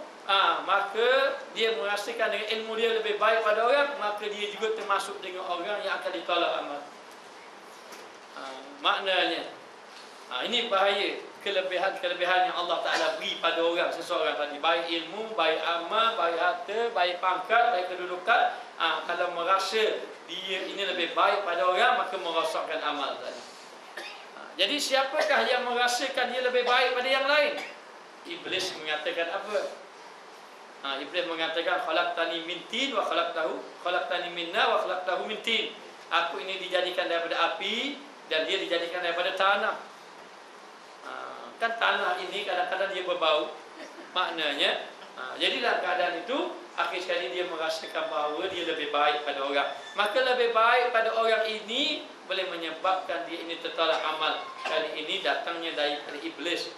maka dia merasakan dengan ilmu dia lebih baik pada orang, maka dia juga termasuk dengan orang yang akan ditolak amal. Maknanya ini bahaya kelebihan yang Allah Ta'ala beri pada orang seseorang tadi, baik ilmu, baik amal, baik harta, baik pangkat, baik kedudukan. Kalau merasa dia ini lebih baik pada orang, maka merosakkan amal tadi. Jadi siapakah yang merasakan dia lebih baik pada yang lain? Iblis mengatakan apa? Iblis mengatakan khalaqtani min tin wa khalaqtani min nar wa khalaqtahu min tin. Aku ini dijadikan daripada api dan dia dijadikan daripada tanah. Kan tanah ini kadang-kadang dia berbau. Maknanya jadilah keadaan itu, akhir sekali dia merasakan bahawa dia lebih baik pada orang. Maka lebih baik pada orang ini boleh menyebabkan dia ini tertolak amal. Kali ini datangnya daripada iblis.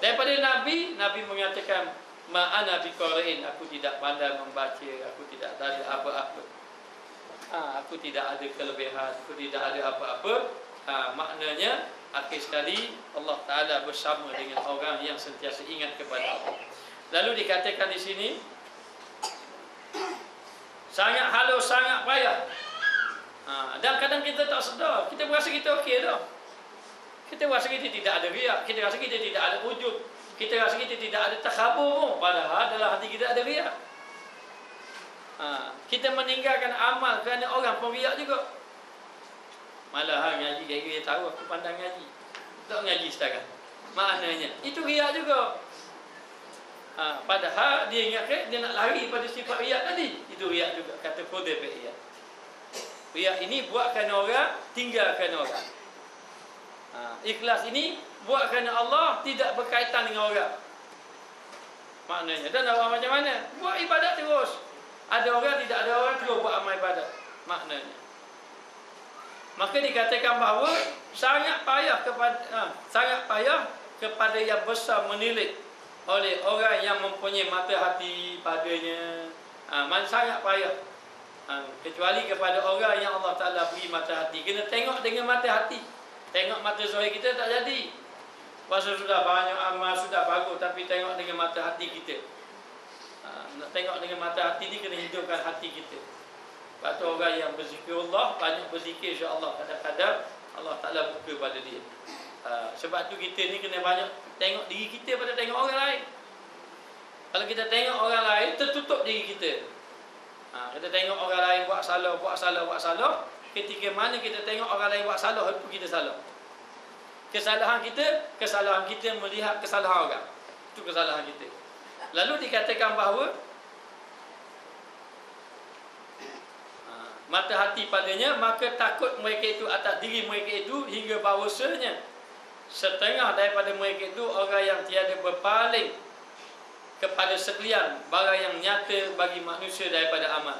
Daripada Nabi mengatakan ma'ana biqara'in, aku tidak pandai membaca, aku tidak ada apa-apa. Aku tidak ada kelebihan, aku tidak ada apa-apa. Maknanya akhir sekali Allah Ta'ala bersama dengan orang yang sentiasa ingat kepada Allah. Lalu dikatakan di sini sangat halus, sangat payah. Dan kadang kita tak sedar, kita berasa kita okey dah. Kita rasa kita tidak ada riak, kita rasa kita tidak ada ujub, kita rasa kita tidak ada takabur pun, padahal dalam hati kita ada riak. Kita meninggalkan amal kerana orang pun riak juga. Malah ngaji dia tahu aku pandang ngaji, tak ngaji setakat. Maknanya itu riak juga. Padahal dia ingat dia nak lari pada sifat riak tadi. Itu riak juga, kata Qudai riak. Riak ini buatkan orang, tinggalkan orang. Ikhlas ini buatkan Allah, tidak berkaitan dengan orang. Maknanya, dan orang macam mana? Buat ibadat terus. Ada orang, tidak ada orang, terus buat amal ibadat. Maknanya, maka dikatakan bahawa sangat payah kepada yang besar menilik oleh orang yang mempunyai mata hati padanya. Sangat payah. Kecuali kepada orang yang Allah Ta'ala beri mata hati. Kena tengok dengan mata hati. Tengok mata zahir kita tak jadi. Masa sudah banyak amal, sudah bagus, tapi tengok dengan mata hati kita. Nak tengok dengan mata hati ni, kena hidupkan hati kita. Lepas tu orang yang berzikir Allah, banyak berzikir, insya-Allah kadang-kadang Allah Ta'ala buka pada dia. Sebab tu kita ni kena banyak tengok diri kita pada tengok orang lain. Kalau kita tengok orang lain, tertutup diri kita. Kita tengok orang lain buat salah. Ketika mana kita tengok orang lain buat salah, itu kita salah. Kesalahan kita melihat kesalahan orang. Itu kesalahan kita. Lalu dikatakan bahawa mata hati padanya, maka takut mereka itu atas diri mereka itu, hingga bahawasanya setengah daripada mereka itu orang yang tiada berpaling kepada sekalian barang yang nyata bagi manusia daripada amal.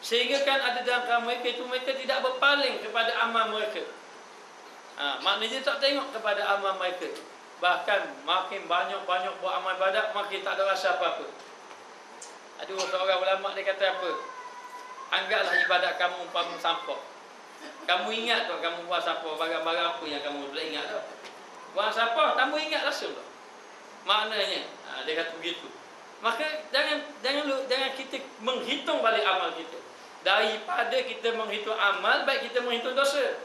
Sehingga kan ada dalam kalangan mereka itu, mereka tidak berpaling kepada amal mereka. Maknanya tak tengok kepada amal mereka. Bahkan makin banyak buat amal ibadat, makin tak ada rasa apa-apa. Ada seorang ulama dia kata apa? Anggaplah ibadat kamu umpama sampah. Kamu ingat tak kamu buat sampah, barang-barang apa yang kamu boleh ingat tak? Buang sampah, kamu ingat rasa tak? Maknanya, dia kata begitu. Maka jangan kita menghitung balik amal kita. Daripada kita menghitung amal, baik kita menghitung dosa.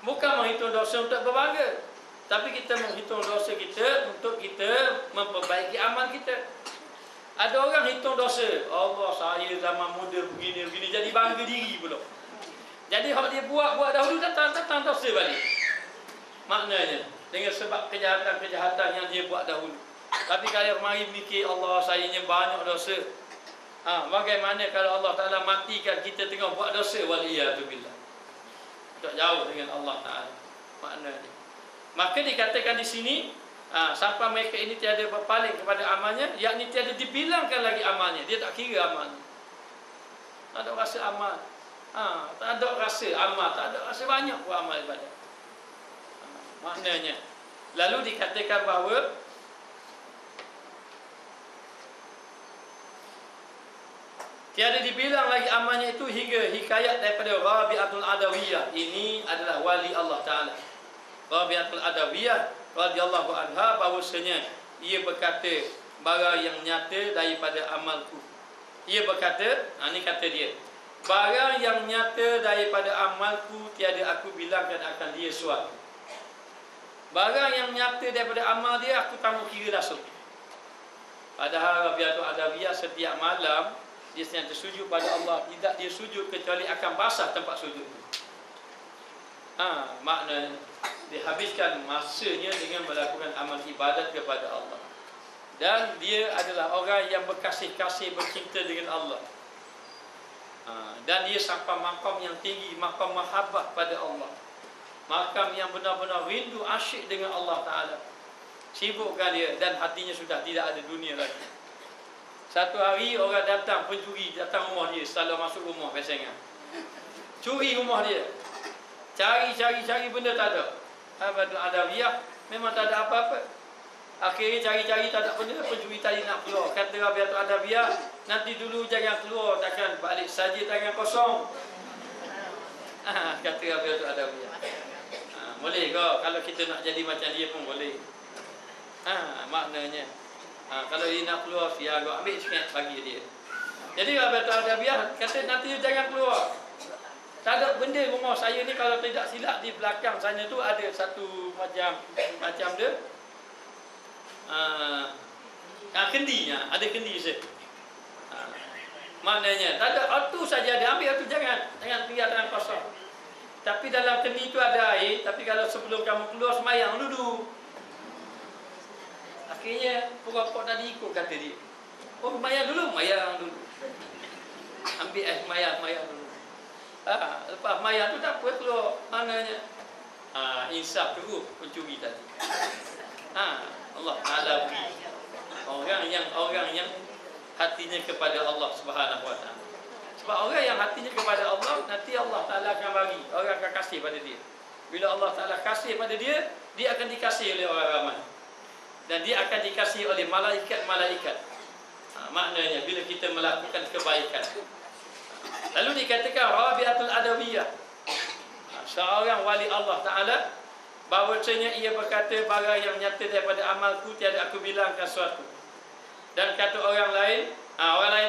Bukan menghitung dosa untuk berbangga, tapi kita menghitung dosa kita untuk kita memperbaiki amal kita. Ada orang hitung dosa, Allah saya zaman muda begini, jadi bangga diri pula. Jadi kalau dia buat dahulu, datang dosa balik. Maknanya, dengan sebab kejahatan yang dia buat dahulu. Tapi kalau mari mikir, Allah sayanya banyak dosa. Bagaimana kalau Allah Ta'ala matikan kita tengah buat dosa, waliyatubillah. Tak jauh dengan Allah Ta'ala. Maknanya, maka dikatakan di sini, sampai mereka ini tiada berpaling kepada amalnya, yakni tiada dibilangkan lagi amalnya. Dia tak kira amalnya. Tak ada rasa amal. Tak ada rasa amal, tak ada rasa banyak buat amal ibadat. Maknanya, lalu dikatakan bahawa Tiada dibilang lagi amalnya itu hingga hikayat daripada Rabi'atul Adawiyah. Ini adalah wali Allah Ta'ala. Rabi'atul Adawiyah radhiyallahu anha, bahawasanya ia berkata, barang yang nyata daripada amalku. Ia berkata, ini kata dia, barang yang nyata daripada amalku tiada aku bilangkan akan dia suatu. Barang yang nyata daripada amal dia, aku tak mau kira dah surga. Padahal Rabi'atul Adawiyah setiap malam dia sentiasa sujud pada Allah. Tidak dia sujud kecuali akan basah tempat sujud. Maknanya dihabiskan masanya dengan melakukan amal ibadat kepada Allah. Dan dia adalah orang yang berkasih-kasih, bercinta dengan Allah. Dan dia sampai makam yang tinggi, makam mahabbah pada Allah. Makam yang benar-benar rindu, asyik dengan Allah Ta'ala. Sibukkan dia dan hatinya sudah tidak ada dunia lagi. Satu hari orang datang, pencuri datang rumah dia, selalu masuk rumah biasanya. Curi rumah dia. Cari benda tak ada. Rabi'atul Adawiyah memang tak ada apa-apa. Akhirnya cari tak ada benda, pencuri tadi nak keluar. Kata Rabi'atul Adawiyah, nanti dulu jangan keluar, takkan balik saja tangan kosong. Kata Rabi'atul Adawiyah. Boleh ke kalau kita nak jadi macam dia pun boleh. Maknanya kalau dia nak keluar, siap ambil sikit bagi dia. Jadi Rabi'atul Adawiyah kata nanti jangan keluar. Tak ada benda rumah saya ni, kalau tidak silap di belakang sana tu ada satu macam dia kendinya, ada kendi je. Maknanya tak ada auto saja dia ambil, auto jangan tinggal tangan kosong. Tapi dalam kendi tu ada air, tapi kalau sebelum kamu keluar semayang dulu. Akhirnya pura-pura tadi ikut kata dia. Oh, mayang dulu. Ambil mayang dulu. Lepas mayang tu tak apa, keluar. Mananya? Insaf terus pencuri tadi. Allah Ta'ala beri orang yang hatinya kepada Allah Subhanahu Wa Ta'ala. Sebab orang yang hatinya kepada Allah, nanti Allah Ta'ala akan bagi. Orang akan kasih pada dia. Bila Allah Ta'ala kasih pada dia, dia akan dikasih oleh orang ramai. Dan dia akan dikasih oleh malaikat-malaikat. Maknanya bila kita melakukan kebaikan. Lalu dikatakan Rabi'atul Adawiyah, seorang wali Allah Ta'ala, bahawasanya ia berkata, barang yang nyata daripada amalku tiada aku bilangkan suatu. Dan kata orang lain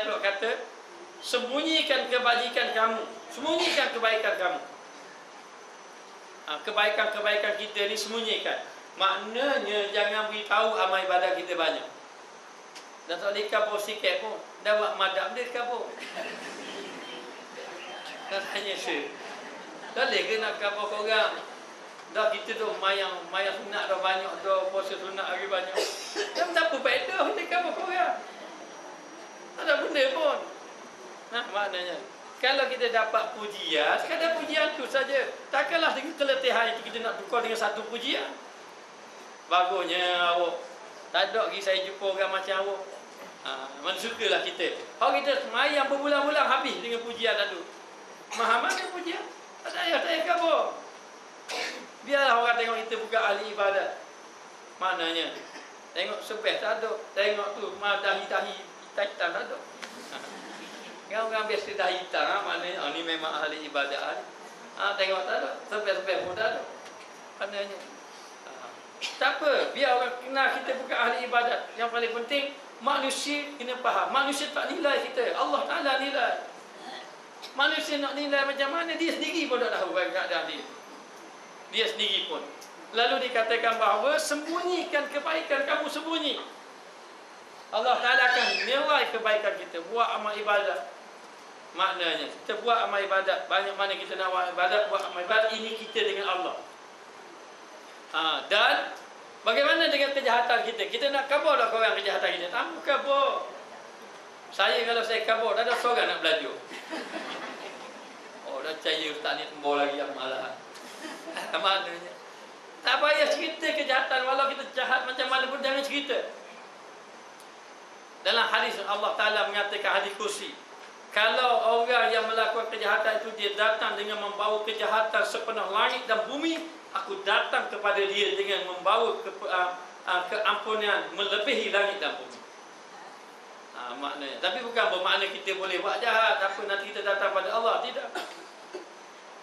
pula kata, sembunyikan kebajikan kamu, sembunyikan kebaikan kamu. Kebaikan-kebaikan kita ni sembunyikan. Maknanya jangan beritahu amal ibadat kita banyak. Dan tak boleh kabur sikit pun, dah buat madam dia kabur. Dan hanya dah boleh ke nak kabur ke orang? Dah kita tu mayang sunat dah banyak, dah puasa sunat lagi banyak. Dan tak apa faedah kita kabur ke orang. Tak ada benda pun. Maknanya kalau kita dapat pujian, sekadar pujian tu saja. Takkanlah dengan keletihan itu kita nak tukar dengan satu pujian. Bagusnya awak. Tak ada lagi saya jumpa orang macam awak. Mana sukalah kita. Kalau kita semayang berbulan-bulan habis dengan pujian tu. Mahal mana pujian? Tak payah kabur. Biarlah orang tengok kita bukan ahli ibadat. Maknanya tengok sepeh tak ada. Tengok tu dahi-dahi hitam tak ada. Kan orang biasa dahi hitam, maknanya ni memang ahli ibadat. Tengok tak ada. Sepeh-sepeh pun tak ada. Maknanya tak apa, biar orang kenal kita bukan ahli ibadat. Yang paling penting, manusia kena faham. Manusia tak nilai kita, Allah Ta'ala nilai. Manusia nak nilai macam mana, dia sendiri pun tak tahu keadaan dia. Dia sendiri pun. Lalu dikatakan bahawa sembunyikan kebaikan kamu, sembunyi. Allah Ta'ala akan nilai kebaikan kita. Buat amal ibadat. Maknanya kita buat amal ibadat, banyak mana kita nak buat ibadat, buat amal ibadat, ini kita dengan Allah. Dan bagaimana dengan kejahatan kita? Kita nak kabur tak orang kejahatan kita? Tak mau kabur. Kalau saya kabur, tak ada seorang nak belajar. Dah percaya ustaz ni tembur lagi yang malah. Maknanya tak payah cerita kejahatan. Walau kita jahat macam mana pun, jangan cerita. Dalam hadis Allah Ta'ala mengatakan, hadis kursi, kalau orang yang melakukan kejahatan itu dia datang dengan membawa kejahatan sepenuh langit dan bumi, aku datang kepada dia dengan membawa keampunan melebihi langit dan bumi. Maknanya. Tapi bukan bermakna kita boleh buat jahat, apa nanti kita datang pada Allah. Tidak.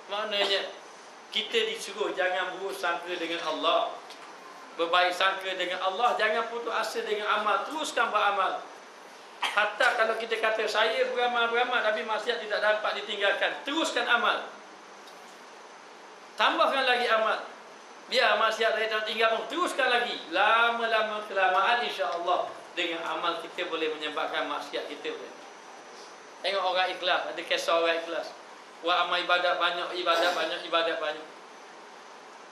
Maknanya kita disuruh jangan buruk sangka dengan Allah, berbaik sangka dengan Allah. Jangan putus asa dengan amal, teruskan beramal. Hatta kalau kita kata saya beramal tapi maksiat tidak dapat ditinggalkan, teruskan amal, tambahkan lagi amal. Biar maksiat saya tinggal pun teruskan lagi. Lama-lama kelamaan insya-Allah dengan amal kita boleh menyebabkan maksiat kita boleh. Tengok orang ikhlas, ada kisah orang ikhlas. Buat amal ibadat banyak, ibadat banyak.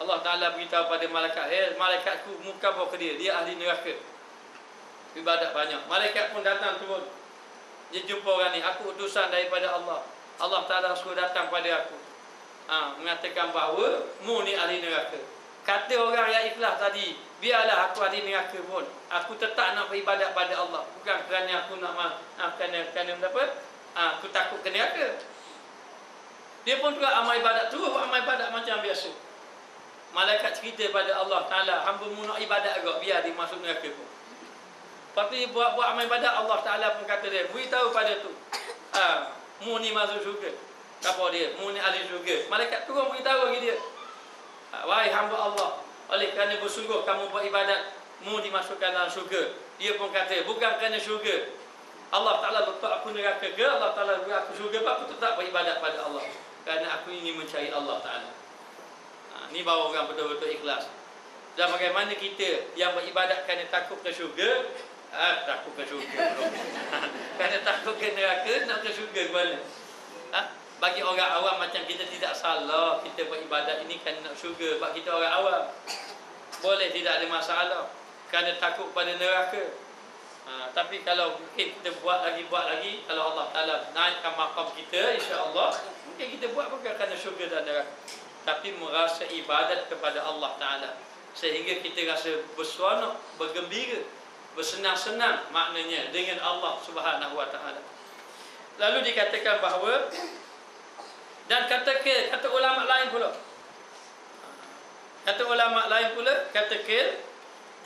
Allah Ta'ala beritahu pada malaikat, malaikatku muka bawa ke dia ahli neraka. Ibadat banyak. Malaikat pun datang turun. Dia jumpa orang ni, aku utusan daripada Allah. Allah Ta'ala suruh datang pada aku. Mengatakan bahawa mu ni ahli neraka. Kata orang yang ikhlas tadi, biarlah aku ahli neraka pun, aku tetap nak beribadat pada Allah. Bukan kerana aku nak kerana apa? Aku takut ke neraka. Dia pun juga amal ibadat, terus buat amal ibadat macam biasa. Malaikat cerita pada Allah Ta'ala, hamba mu nak ibadat agak, biar dia masuk neraka pun. Lepas tu buat amal ibadat, Allah Ta'ala pun kata dia, beritahu pada tu, mu ni masuk syurga. Apa dia? Mu ni ahli syurga. Malaikat turun beritahu bagi dia, wahai hamba Allah, oleh kerana bersungguh kamu buat ibadat, mu dimasukkan dalam syurga. Dia pun kata, bukan kerana syurga Allah Ta'ala letak aku neraka ke, Allah Ta'ala buat aku syurga, aku tetap beribadat pada Allah, kerana aku ingin mencari Allah Ta'ala. Ni baru orang betul-betul ikhlas. Dan bagaimana kita yang beribadat kerana takut ke syurga, takut ke syurga kerana takut ke neraka, nak ke syurga ke mana? Bagi orang awam macam kita tidak salah, kita beribadat ini kerana nak syurga. Sebab kita orang awam, boleh, tidak ada masalah, kerana takut pada neraka. Tapi kalau mungkin kita buat lagi, kalau Allah Ta'ala naikkan maqam kita, insya-Allah mungkin kita buat bukan kerana syurga dan neraka, tapi merasa ibadat kepada Allah Ta'ala, sehingga kita rasa berseronok, bergembira, bersenang-senang maknanya dengan Allah Subhanahu Wa Ta'ala. Lalu dikatakan bahawa, dan kata ulama lain pula,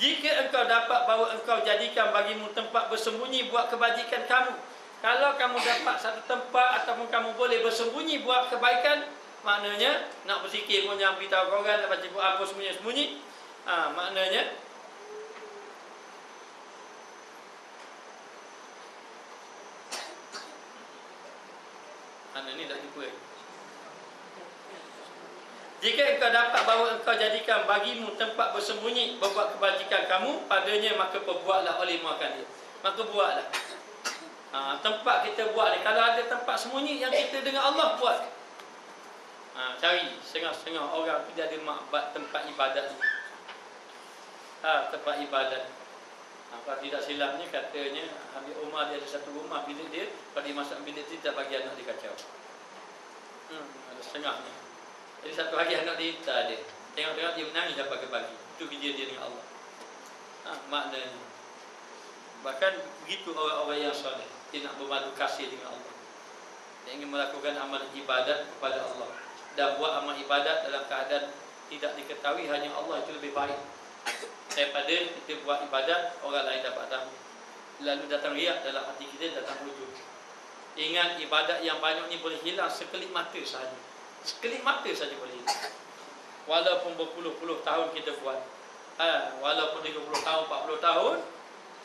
jika engkau dapat bahawa engkau jadikan bagimu tempat bersembunyi buat kebajikan kamu. Kalau kamu dapat satu tempat ataupun kamu boleh bersembunyi buat kebaikan, maknanya nak berzikir pun jangan beritahu orang, nak baca Quran pun sembunyi-sembunyi. Maknanya ni dah jumpa. Jika engkau dapat bahawa engkau jadikan bagimu tempat bersembunyi berbuat kebajikan kamu padanya, maka perbuatlah oleh makan dia. Maka buatlah. Tempat kita buat ni, kalau ada tempat sembunyi yang kita dengan Allah buat. Cari setengah-setengah orang tu dia ada makbat tempat ibadat ni. Tempat ibadat. Kalau tidak silapnya katanya Habib Umar dia ada satu rumah bilik dia, kalau dia masuk bilik dia tak bagi anak dia kacau. Ada setengahnya. Jadi satu hari anak dia tak ada. Tengok-tengok dia menangis dah pagi-pagi. Itu kerja dia dengan Allah. Maknanya. Bahkan begitu orang-orang yang soleh. Dia nak bermadu kasih dengan Allah. Dia ingin melakukan amal ibadat kepada Allah. Dan buat amal ibadat dalam keadaan tidak diketahui hanya Allah, itu lebih baik daripada kita buat ibadat orang lain dapat tahu. Lalu datang riak dalam hati kita, datang wujud. Ingat, ibadat yang banyak ni boleh hilang sekelip mata sahaja. Sekelip mata saja boleh hilang. Walaupun berpuluh-puluh tahun kita buat, walaupun 30 tahun, 40 tahun,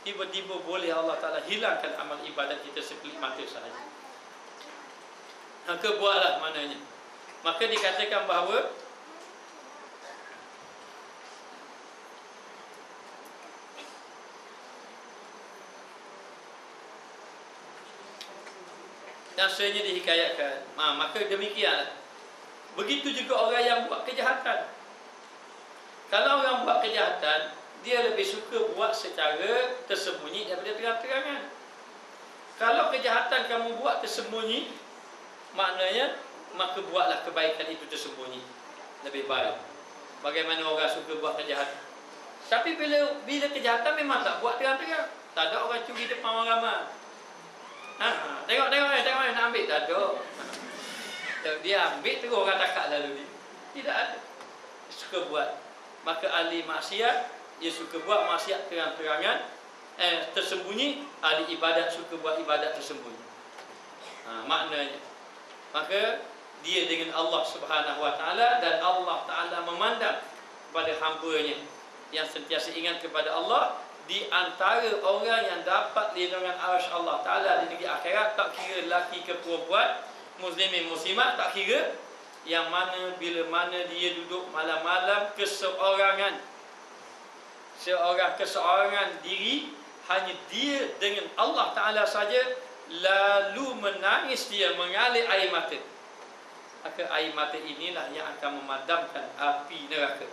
tiba-tiba boleh Allah Ta'ala hilangkan amal ibadat kita sekelip mata sahaja. Maka buatlah maknanya. Maka dikatakan bahawa dan sebenarnya dihikayatkan, maka demikianlah. Begitu juga orang yang buat kejahatan. Kalau orang buat kejahatan, dia lebih suka buat secara tersembunyi daripada terang-terangan. Kalau kejahatan kamu buat tersembunyi, maknanya maka buatlah kebaikan itu tersembunyi, lebih baik. Bagaimana orang suka buat kejahatan, tapi bila kejahatan memang tak buat terang-terang. Tak ada orang curi depan orang ramai. Tengok nak ambil, tak ada. Dia ambil terus orang takak lalu dia. Tidak ada. Dia suka buat. Maka ahli maksiat, dia suka buat maksiat terang-terangan, tersembunyi, ahli ibadat suka buat ibadat tersembunyi. Maknanya, maka dia dengan Allah Subhanahu Wa Taala, dan Allah Taala memandang kepada hamba-Nya yang sentiasa ingat kepada Allah. Di antara orang yang dapat lindungan arsy Allah Taala di negeri akhirat, tak kira lelaki ke perempuan, muslimin muslimat, tak kira, yang mana bila mana dia duduk malam-malam keseorangan diri, hanya dia dengan Allah Ta'ala saja, lalu menangis dia, mengalir air mata, maka air mata inilah yang akan memadamkan api neraka.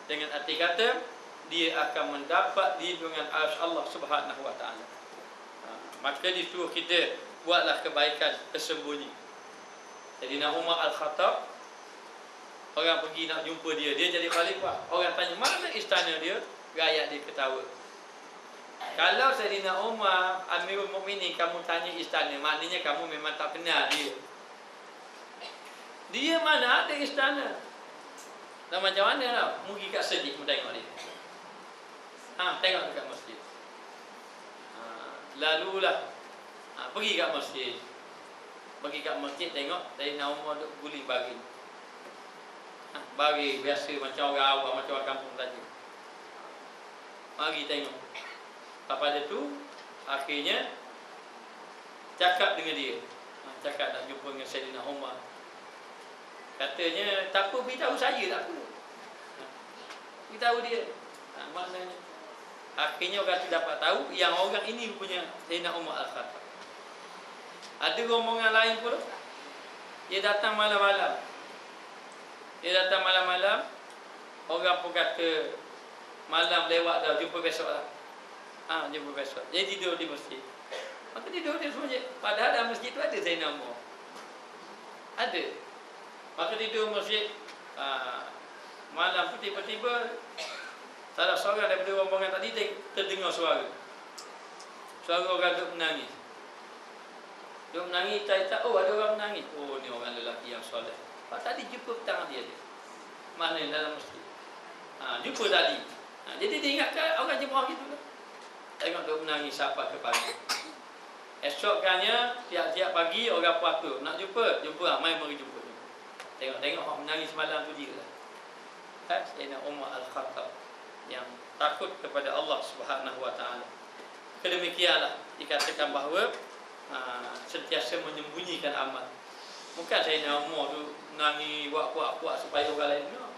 Dengan arti kata, dia akan mendapat lindungan arsy Allah Subhanahu Wa Ta'ala. Maka disuruh kita buatlah kebaikan tersembunyi. Jadi Umar Al-Khattab, orang pergi nak jumpa dia, dia jadi khalifah. Orang tanya, mana istana dia? Rakyat dia ketawa. Kalau Sayyidina Umar Amirul Mukminin, kamu tanya istana, maknanya kamu memang tak kenal dia. Dia mana ada istana? Dan macam mana lah? Pergi kat Siddiq tengok dia. Tengok dekat masjid. Lalulah pergi kat masjid. Pergi kat masjid tengok Sayyidina Umar duk guling baring. Baring biasa macam orang awam, macam orang kampung saja. Mari tengok. Pada tu akhirnya cakap dengan dia. Cakap nak jumpa dengan Sayyidina Umar. Katanya, tak apa, beritahu saya, tak apa. Beritahu dia. Maknanya akhirnya orang tu dapat tahu yang orang ini punya Sayyidina Umar Al-Khattab. Ada rombongan lain pula. Dia datang malam-malam. Orang pun kata, malam lewat dah, jumpa besok lah. Jumpa besok. Dia tidur di masjid. Maka tidur di masjid. Padahal dalam masjid tu ada Sayyidina Umar. Ada. Maka tidur masjid. Malam tu tiba-tiba salah seorang daripada rombongan tadi terdengar suara orang duk menangis. Duk menangis, tak oh ada orang menangis. Oh, ni orang lelaki yang soleh. Pak tadi jumpa petang dia. Mana dalam masjid. Jumpa tadi. Jadi dia ingatkan orang jemaah gitu lah. Tengok duk menangis siapa ke pagi. Esokkannya tiap-tiap pagi orang puaka nak jumpa, mai mari jumpa. Tengok orang menangis malam tu dia lah. Sayyidina Umar Al-Khattab yang takut kepada Allah Subhanahu Wa Taala. Kedemikianlah dikatakan bahawa sentiasa menyembunyikan amal. Bukan Sayyidina Umar tu menangis buat supaya orang lain dengar.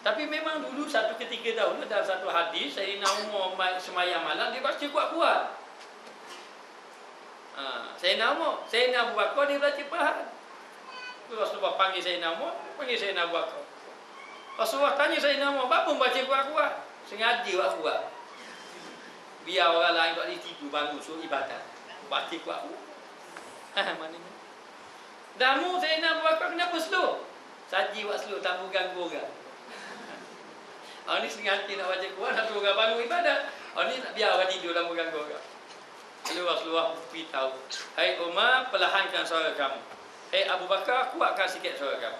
Tapi memang dulu satu ketika dahulu dalam satu hadis, Sayyidina Umar semayang malam dia baca kuat-kuat. Sayyidina Abu Bakar dia baca perlahan. Rasulullah panggil Sayyidina Umar, panggil Sayyidina Abu Bakar. Rasulullah tanya Sayyidina Umar, apa baca kuat-kuat? Sengaja kuat-kuat. Biar orang lain tak boleh tidur bangun suruh ibadat. Baca kuat-kuat. Maknanya. Damu Sayyidina Abu Bakar kenapa slow? Saji buat slow, tak ganggu orang. Ni sengaja nak baca kuat, nak suruh orang bangun ibadat. Ni nak biar orang tidur dan ganggu orang. Lalu Rasulullah beritahu, hai Umar, perlahankan suara kamu. Hai Abu Bakar, kuatkan sikit suara kamu.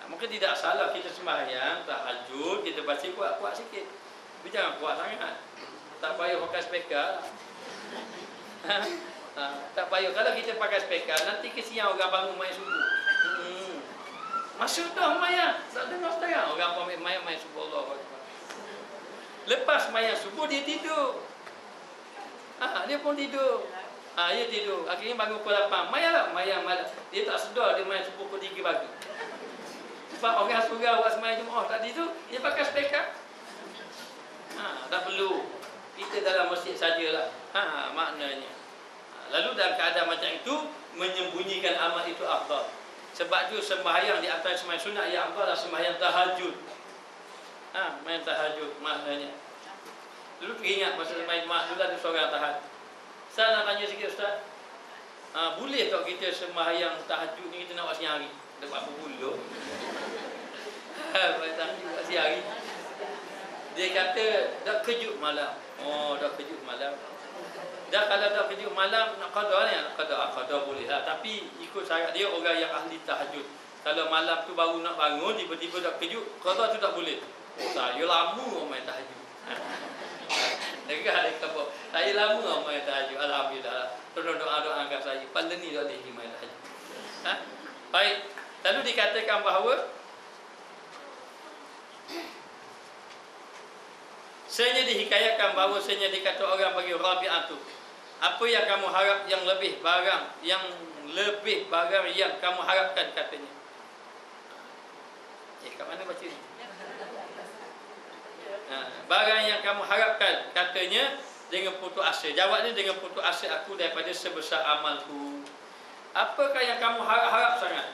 Mungkin tidak salah kita sembahyang tahajud, kita baca kuat-kuat sikit. Tapi jangan kuat sangat. Tak payah pakai speaker. Tak payah. Kalau kita pakai speaker, nanti kesian orang bangun main subuh. Masuk dah maya. Tak dengar sekarang. Orang pun main subuh Allah. Lepas main subuh, dia tidur. Dia pun tidur. Dia tidur. Akhirnya bangun pukul 8. Maya malam. Dia tak sedar dia main subuh pukul 3 pagi. Sebab orang surau buat sembahyang Jumaat tadi tu, dia pakai speaker. Tak perlu. Kita dalam masjid sajalah. Maknanya. Lalu dalam keadaan macam itu, menyembunyikan amal itu afdal. Sebab tu sembahyang di antara sembahyang sunat yang afdal adalah sembahyang tahajud. Main tahajud maknanya. Dulu ingat masa sembahyang Jumaat dulu ada seorang tahajud. Ustaz nak tanya sikit Ustaz. Boleh tak kita sembahyang tahajud ni kita nak buat siang hari? Dapat berbulu. Tahajud buat siang hari. Dia kata dah kejut malam. Dah kejut malam. Dah kalau dah kejut malam nak qada ni, nak qada boleh lah. Tapi ikut syarat dia orang yang ahli tahajud. Kalau malam tu baru nak bangun tiba-tiba dah kejut, qada tu tak boleh. Saya lama main tahajud. Negara dia kabur. Saya lama main tahajud. Alhamdulillah. Tolong doa-doa angkat saya. Pada ni dah boleh main tahajud. Ha? Baik. Lalu dikatakan bahawa sebenarnya dihikayatkan bahawa sebenarnya dikata orang bagi Rabi'ah tu, apa yang kamu harap yang lebih barang yang kamu harapkan katanya. Kat mana baca ni? Barang yang kamu harapkan katanya dengan putus asa. Jawabnya dengan putus asa aku daripada sebesar amalku. Apakah yang kamu harap sangat?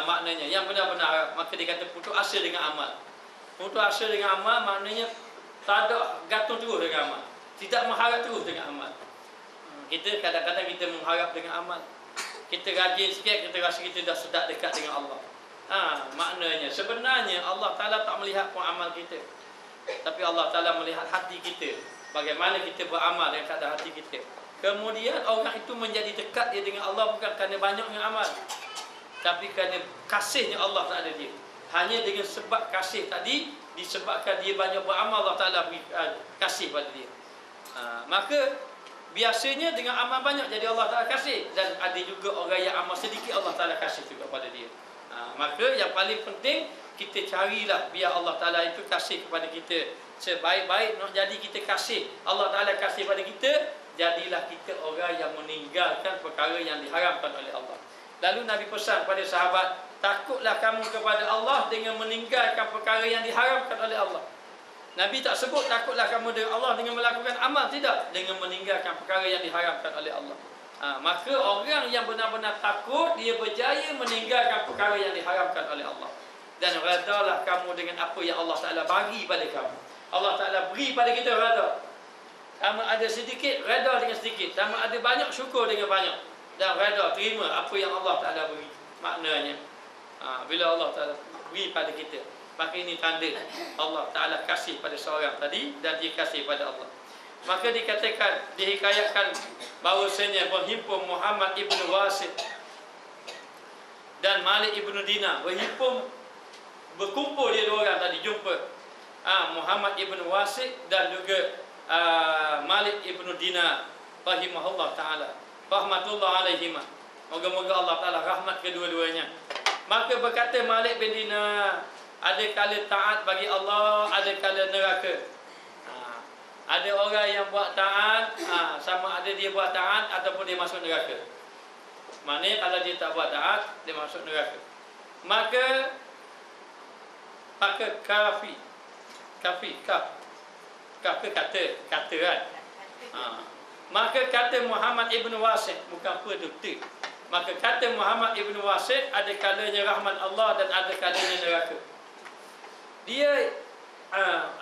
Maknanya yang benar-benar harap. Maka dia kata putus asa dengan amal. Putus asa dengan amal maknanya tak ada gantung terus dengan amal. Tidak mengharap terus dengan amal. Kita kadang-kadang kita mengharap dengan amal. Kita rajin sikit, kita rasa kita dah sedap dekat dengan Allah. Maknanya sebenarnya Allah Ta'ala tak melihat pun amal kita, tapi Allah Ta'ala melihat hati kita. Bagaimana kita beramal dengan keadaan hati kita. Kemudian orang itu menjadi dekat dia dengan Allah bukan kerana banyaknya amal, tapi kerana kasihnya Allah tak ada dia. Hanya dengan sebab kasih tadi, disebabkan dia banyak beramal, Allah Ta'ala beri kasih pada dia. Maka biasanya dengan amal banyak jadi Allah Ta'ala kasih. Dan ada juga orang yang amal sedikit Allah Ta'ala kasih juga pada dia. Maka yang paling penting kita carilah biar Allah Ta'ala itu kasih kepada kita. Sebaik-baik nak jadi kita kasih, Allah Ta'ala kasih pada kita, jadilah kita orang yang meninggalkan perkara yang diharamkan oleh Allah. Lalu Nabi pesan kepada sahabat, takutlah kamu kepada Allah dengan meninggalkan perkara yang diharamkan oleh Allah. Nabi tak sebut takutlah kamu dengan Allah dengan melakukan amal, tidak, dengan meninggalkan perkara yang diharamkan oleh Allah. Maka orang yang benar-benar takut, dia berjaya meninggalkan perkara yang diharamkan oleh Allah. Dan redalah kamu dengan apa yang Allah Ta'ala bagi pada kamu. Allah Ta'ala beri pada kita reda. Sama ada sedikit, reda dengan sedikit. Sama ada banyak, syukur dengan banyak. Dan reda, terima apa yang Allah Ta'ala beri. Maknanya bila Allah Ta'ala beri pada kita, maka ini tanda Allah Ta'ala kasih pada seorang tadi, dan dia kasih pada Allah. Maka dikatakan, dihikayatkan bahawasanya berhimpun Muhammad ibn Wasid dan Malik ibn Dinar. Berkumpul dia dua orang tadi, jumpa Muhammad ibn Wasid dan juga Malik ibn Dinar rahimahullah ta'ala, rahmatullah alaihima. Moga-moga Allah Ta'ala rahmat kedua-duanya. Maka berkata Malik bin Dinar, ada kala taat bagi Allah, ada kala neraka. Ada orang yang buat taat, sama ada dia buat taat ataupun dia masuk neraka. Maknanya kalau dia tak buat taat, dia masuk neraka. Maka kafir kata kan. Maka kata Muhammad ibn Wasid, bukan apa doktor. Maka kata Muhammad ibn Wasid, ada kalanya rahmat Allah dan ada kalanya neraka. Dia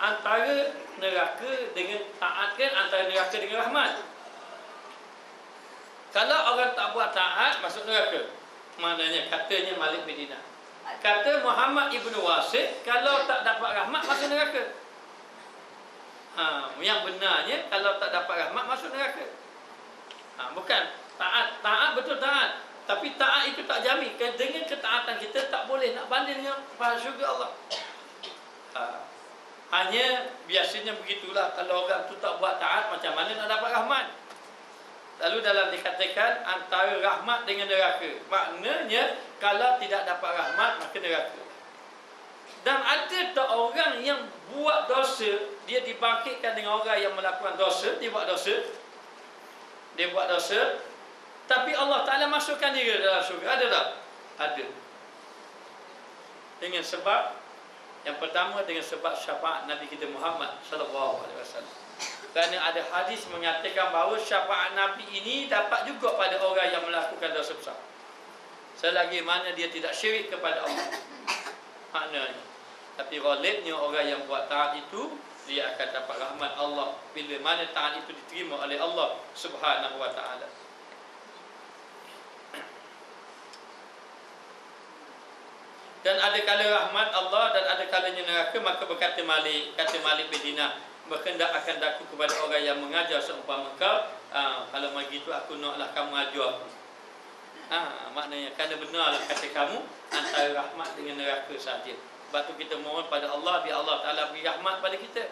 antara neraka dengan taat kan, antara neraka dengan rahmat. Kalau orang tak buat taat, masuk neraka. Maknanya katanya Malik bin Dinar. Kata Muhammad ibn Wasid, kalau tak dapat rahmat, masuk neraka. Yang benarnya, kalau tak dapat rahmat, masuk neraka. Bukan taat betul taat, tapi taat itu tak jamin. Dengan ketaatan kita tak boleh nak banding dengan syurga Allah. Hanya biasanya begitulah, kalau orang tu tak buat taat, macam mana nak dapat rahmat? Lalu dalam dikatakan antara rahmat dengan neraka. Maknanya kalau tidak dapat rahmat, maka neraka. Dan ada tak orang yang buat dosa, dia dibangkitkan dengan orang yang melakukan dosa, dia buat dosa, tapi Allah Ta'ala masukkan dia dalam syurga. Ada tak? Ada. Dengan sebab yang pertama, dengan sebab syafaat Nabi kita Muhammad sallallahu alaihi wasallam. Kerana ada hadis mengatakan bahawa syafaat Nabi ini dapat juga pada orang yang melakukan dosa besar, selagi mana dia tidak syirik kepada Allah. Maknanya, tapi ghalibnya orang yang buat taat itu, dia akan dapat rahmat Allah bila mana taat itu diterima oleh Allah Subhanahu wa taala. Dan ada kala rahmat Allah dan ada kalanya neraka. Maka berkata Malik bin Dinar, berkendak akan daku kepada orang yang mengajar seumpama kau. Kalau begitu aku naklah kamu ajar aku. Maknanya kerana benarlah kata kamu, antara rahmat dengan neraka saja. Sebab tu kita mohon pada Allah, biar Allah Ta'ala beri rahmat pada kita.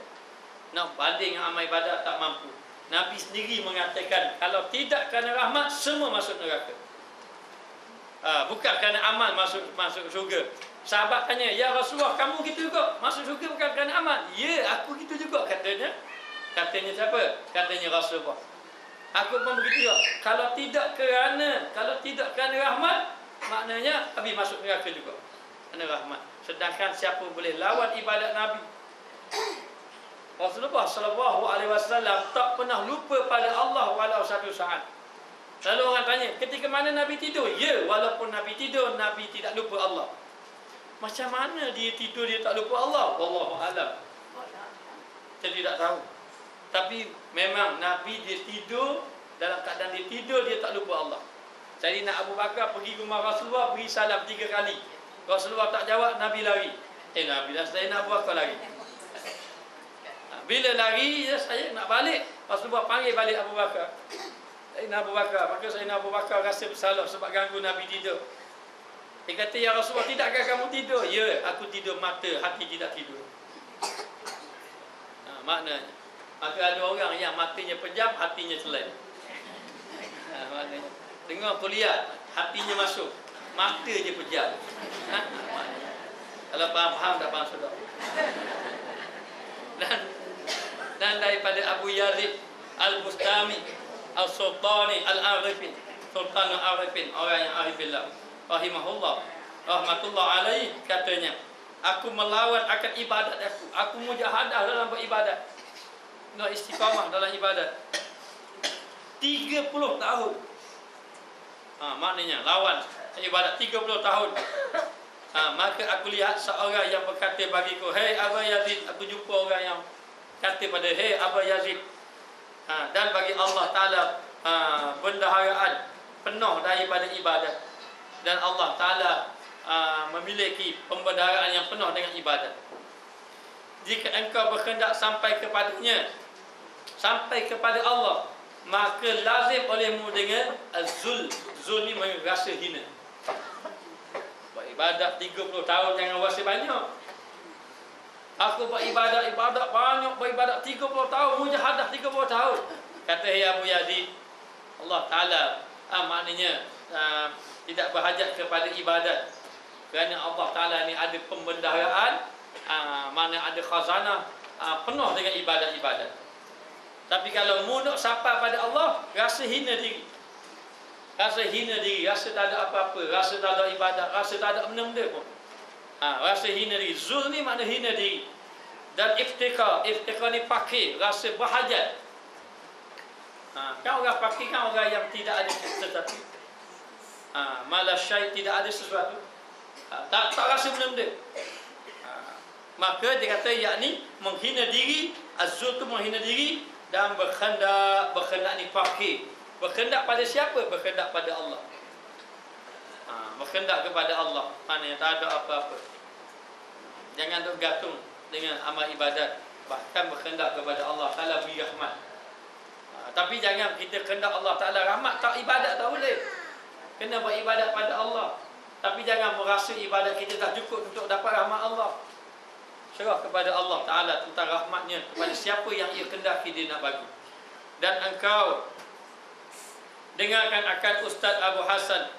Nak banding dengan amal ibadat tak mampu. Nabi sendiri mengatakan kalau tidak kerana rahmat semua masuk neraka. Bukan kerana amal masuk syurga. Sahabat tanya, ya Rasulullah, kamu gitu juga masuk syurga bukan kerana amal? Ya, aku gitu juga, katanya. Katanya siapa? Katanya Rasulullah. Aku pun begitu juga. Kalau tidak kerana rahmat, maknanya habis masuk neraka juga. Kerana rahmat. Sedangkan siapa boleh lawan ibadat Nabi? Rasulullah SAW tak pernah lupa pada Allah walau satu saat. Lalu orang tanya, ketika mana Nabi tidur? Ya, walaupun Nabi tidur, Nabi tidak lupa Allah. Macam mana dia tidur, dia tak lupa Allah? Wallahu a'lam. Saya tidak tahu. Tapi memang Nabi dia tidur, dalam keadaan dia tidur, dia tak lupa Allah. Sayyidina Abu Bakar pergi ke rumah Rasulullah, beri salam 3 kali. Rasulullah tak jawab, Nabi lari. Nabi dah, Sayyidina Abu Bakar lari. Bila lari, saya nak balik. Rasulullah panggil balik Abu Bakar. Sayyidina Abu Bakar. Maka Sayyidina Abu Bakar rasa bersalah sebab ganggu Nabi tidur. Dia kata, ya Rasulullah, tidakkah kamu tidur? Ya, aku tidur mata, hati tidak tidur. Maknanya. Maka ada orang yang matanya pejam, hatinya selain. Maknanya. Dengar kuliah, hatinya masuk, mata je pejam. Kalau faham tak faham sudah. Dan daripada Abu Yazid Al-Bustami Al-Sultani Al-Arifin, Sultan Al-Arifin, orang yang arifillah, rahimahullah, rahmatullah alaih, katanya, aku melawan akan ibadat aku mujahadah dalam beribadat, nak istiqamah dalam ibadat 30 tahun. Maknanya lawan ibadat 30 tahun. Maka aku lihat seorang yang berkata bagiku, hei Abu Yazid, aku jumpa orang yang kata pada, hei Abu Yazid, dan bagi Allah Ta'ala bendaharaan penuh daripada ibadat, dan Allah Ta'ala memiliki pembendaharaan yang penuh dengan ibadat. Jika engkau berkehendak sampai kepadanya, sampai kepada Allah, maka lazim olehmu dengan az-zul. Zul ni rasa hina. Beribadat 30 tahun jangan rasa banyak. Aku beribadat banyak, beribadat 30 tahun, mujahadah 30 tahun. Kata Abu Yazid, Allah Ta'ala maknanya tidak berhajat kepada ibadat, kerana Allah Ta'ala ni ada pembendaharaan, mana ada khazanah penuh dengan ibadat-ibadat. Tapi kalau mu nak sampai pada Allah, rasa hina diri. Rasa hina diri, rasa tak ada apa-apa, rasa tak ada ibadat, rasa tak ada benda-benda pun. Rasa hina diri. Zul ni makna hina diri. Dan iftikar ni fakir, rasa berhajat. Kan orang fakir kan orang yang tidak ada sesuatu. Malas syait, tidak ada sesuatu. Tak rasa benda-benda. Maka dia kata yakni menghina diri, az-zul tu menghina diri, dan berkendak ni fakir. Berkendak pada siapa? Berkendak pada Allah. Berkendak kepada Allah. Mana tak ada apa-apa. Jangan duk gantung dengan amal ibadat. Bahkan berkendak kepada Allah Ta'ala beri rahmat. Tapi jangan kita kendak Allah Ta'ala rahmat, tak ibadat tak boleh. Kena beribadat pada Allah. Tapi jangan merasa ibadat kita tak cukup untuk dapat rahmat Allah. Serah kepada Allah Ta'ala tentang rahmatnya kepada siapa yang ia kendaki dia nak bagi. Dan engkau dengarkan akan Ustaz Abu Hasan,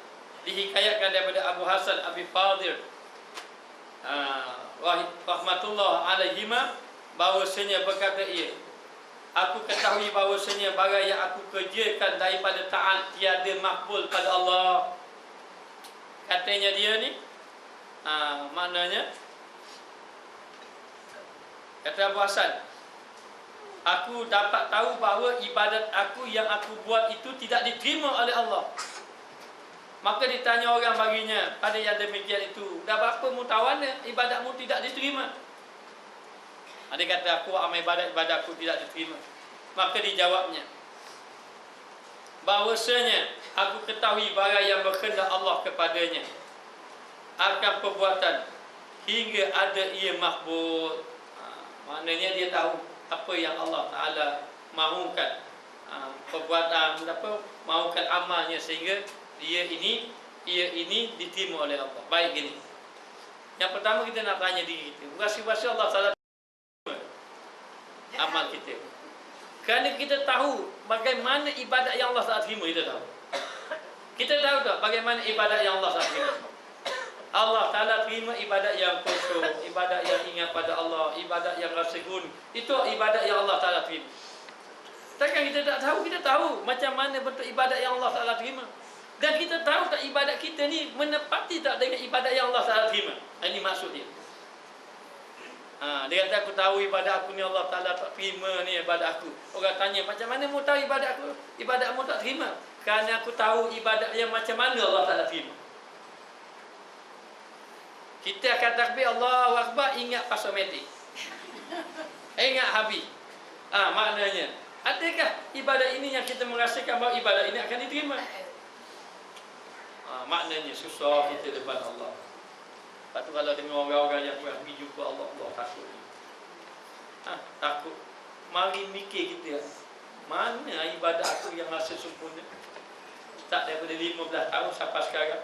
dihikayatkan daripada Abu Hasan Abi Fadil rahmatullah alaihima, bahawasanya berkata ia, aku ketahui bahawasanya barang yang aku kerjakan daripada taat tiada makbul pada Allah. Katanya dia ni maknanya, kata Abu Hasan, aku dapat tahu bahawa ibadat aku yang aku buat itu tidak diterima oleh Allah. Maka ditanya orang baginya, pada yang demikian itu, dah berapa mu tahu ibadatmu tidak diterima? Dia kata, aku amal ibadat aku tidak diterima. Maka dijawabnya, bahawasanya aku ketahui barang yang berkehendak Allah kepadanya akan perbuatan hingga ada ia makbul. Maknanya dia tahu apa yang Allah Ta'ala mahukan, perbuatan apa, mahukan amalnya, sehingga ia ini diterima oleh Allah. Baik gini. Yang pertama kita nak tanya diri kita, rasa Allah Ta'ala amal kita. Kerana kita tahu bagaimana ibadat yang Allah Ta'ala terima, kita tahu. Kita tahu tak bagaimana ibadat yang Allah Ta'ala terima? Allah Ta'ala terima ibadat yang khusyuk, ibadat yang ingat pada Allah, ibadat yang rasa gun. Itu ibadat yang Allah Ta'ala terima. Takkan kita tak tahu? Kita tahu macam mana bentuk ibadat yang Allah Ta'ala terima. Dan kita tahu tak ibadat kita ni menepati tak dengan ibadat yang Allah Ta'ala terima. Ini maksud dia. Dia kata aku tahu ibadat aku ni Allah Ta'ala tak terima ni ibadat aku. Orang tanya macam mana mu tahu ibadat aku? Ibadatmu tak terima. Kerana aku tahu ibadat yang macam mana Allah Ta'ala terima. Kita akan takbir Allahu Akbar, ingat pasal metik. Ingat habis. Maknanya, adakah ibadat ini yang kita merasakan bahawa ibadat ini akan diterima? Maknanya susah kita depan Allah. Lepas tu kalau dengan orang-orang yang pergi jumpa Allah, Allah takut. Takut. Mari mikir kita, mana ibadat aku yang rasa sempurna? Tak daripada 15 tahun sampai sekarang.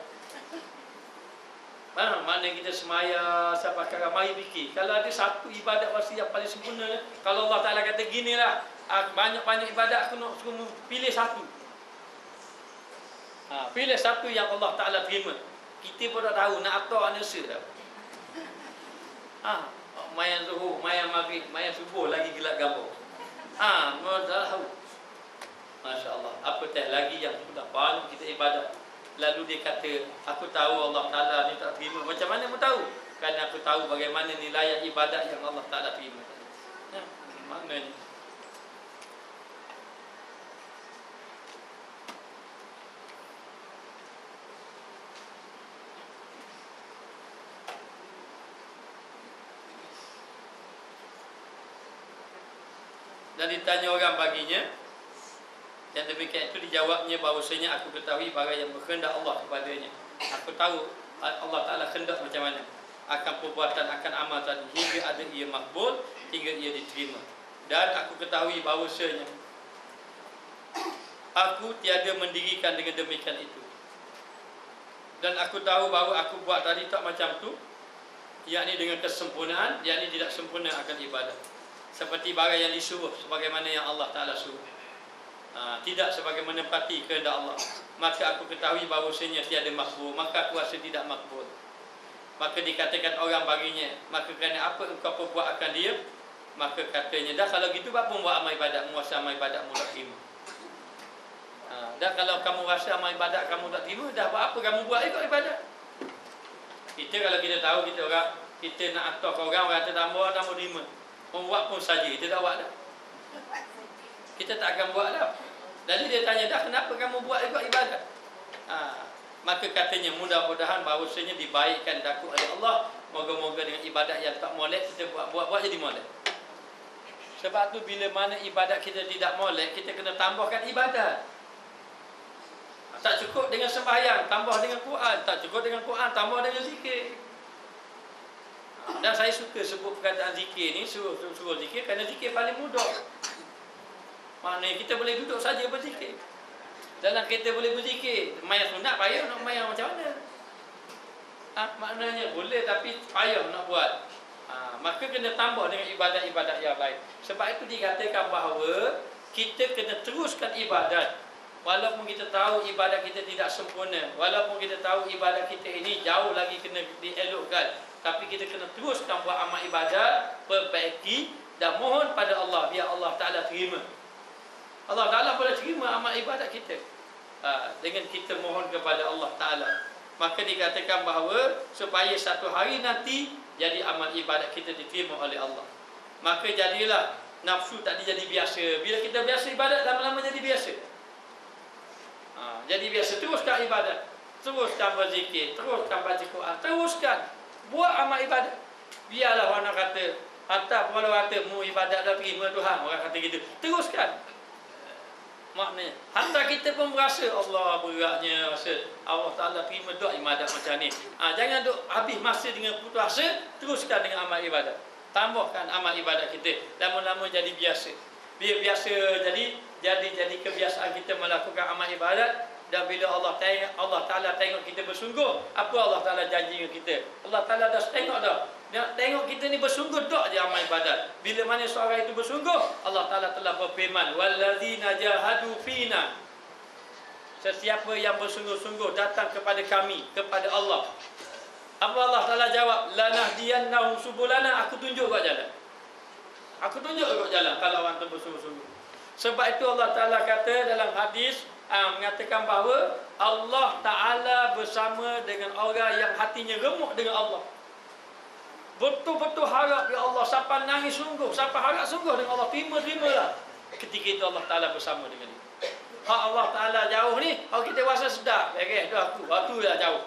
Mana kita semaya sampai sekarang. Mari fikir, kalau ada satu ibadat pasti yang paling sempurna, kalau Allah Ta'ala kata ginilah, banyak-banyak ibadat aku nak suruh pilih satu. Pilih satu yang Allah Ta'ala terima. Kita pun tak tahu nak atur manusia dah. Mayan zuhur, mayan maghrib, mayan subuh lagi gelap gambar. Mereka tak tahu. Masya Allah. Apa teh lagi yang sudah paling kita ibadat. Lalu dia kata, aku tahu Allah Ta'ala ni tak terima. Macam mana mu tahu? Kerana aku tahu bagaimana nilai ibadat yang Allah Ta'ala terima. Maknanya. Dan ditanya orang baginya, yang demikian itu dijawabnya bahawasanya aku ketahui barang yang berkehendak Allah kepadanya. Aku tahu Allah Ta'ala kehendak macam mana akan perbuatan, akan amal tadi, hingga ada ia makbul, hingga ia diterima. Dan aku ketahui bahawasanya aku tiada mendirikan dengan demikian itu. Dan aku tahu bahawa aku buat tadi tak macam tu, yakni dengan kesempurnaan, yakni tidak sempurna akan ibadat. Seperti barang yang disuruh sebagaimana yang Allah Ta'ala suruh, tidak sebagaimana menepati kehendak Allah. Maka aku ketahui bahawasanya tiada makbul, maka aku rasa tidak makbul. Maka dikatakan orang baginya, maka kerana apa engkau perbuat akan dia? Maka katanya, dah kalau gitu apa buat amal ibadat, rasa amal ibadat mu tak terima. Dah kalau kamu rasa amal ibadat kamu tak terima, dah buat apa kamu buat ikut ibadat? Kita kalau kita tahu kita orang, kita nak atur ke orang kata tambah terima, membuat pun saja, kita tak buat dah. Kita tak akan buat dah. Jadi dia tanya, dah kenapa kamu buat ikut ibadat? Maka katanya, mudah-mudahan bahawasanya dibaikkan daku oleh Allah. Moga-moga dengan ibadat yang tak molek, kita buat jadi molek. Sebab tu bila mana ibadat kita tidak molek, kita kena tambahkan ibadat. Tak cukup dengan sembahyang, tambah dengan Quran. Tak cukup dengan Quran, tambah dengan zikir. Dan saya suka sebut perkataan zikir ni, suruh zikir, kerana zikir paling mudah. Maknanya kita boleh duduk saja berzikir. Dalam kereta boleh berzikir. Mayang sunat payah nak mayang macam mana? Maknanya boleh tapi payah nak buat. Maka kena tambah dengan ibadat-ibadat yang lain. Sebab itu dikatakan bahawa kita kena teruskan ibadat. Walaupun kita tahu ibadat kita tidak sempurna, walaupun kita tahu ibadat kita ini jauh lagi kena dielokkan, tapi kita kena teruskan buat amal ibadat, perbaiki dan mohon pada Allah biar Allah Ta'ala terima. Allah Ta'ala boleh terima amal ibadat kita dengan kita mohon kepada Allah Ta'ala. Maka dikatakan bahawa supaya satu hari nanti jadi amal ibadat kita diterima oleh Allah, maka jadilah nafsu tak jadi biasa. Bila kita biasa ibadat, lama-lama jadi biasa. Jadi biasa, teruskan ibadat, teruskan berzikir, teruskan baca Quran, teruskan buat amal ibadat. Biarlah orang kata, hantar kalau kata mu ibadat dah terima Tuhan, orang kata gitu, teruskan. Maknanya hantar kita pun berasa Allah beratnya, rasa Allah Ta'ala terima doa ibadat macam ni. Jangan duk habis masa dengan putus asa, teruskan dengan amal ibadat. Tambahkan amal ibadat kita, lama-lama jadi biasa. Biar biasa jadi kebiasaan kita melakukan amal ibadat. Dan bila Allah Ta'ala tengok kita bersungguh, apa Allah Ta'ala janji dengan kita? Allah Ta'ala dah tengok dah. Dia tengok kita ni bersungguh tak je amal ibadat. Bila mana seorang itu bersungguh, Allah Ta'ala telah berfirman, wallazina jahadu fina. Sesiapa yang bersungguh-sungguh datang kepada kami, kepada Allah. Apa Allah Ta'ala jawab? Lanahdiyannahum subulana, aku tunjuk kat jalan. Aku tunjuk kat jalan kalau orang tu bersungguh-sungguh. Sebab itu Allah Ta'ala kata dalam hadis, mengatakan bahawa Allah Ta'ala bersama dengan orang yang hatinya remuk dengan Allah. Betul-betul harap ya Allah, siapa nangis sungguh, siapa harap sungguh dengan Allah, terimalah. Ketika itu Allah Ta'ala bersama dengan dia. Hak Allah Ta'ala jauh ni, kalau kita rasa sedap, dah aku, waktu dah jauh.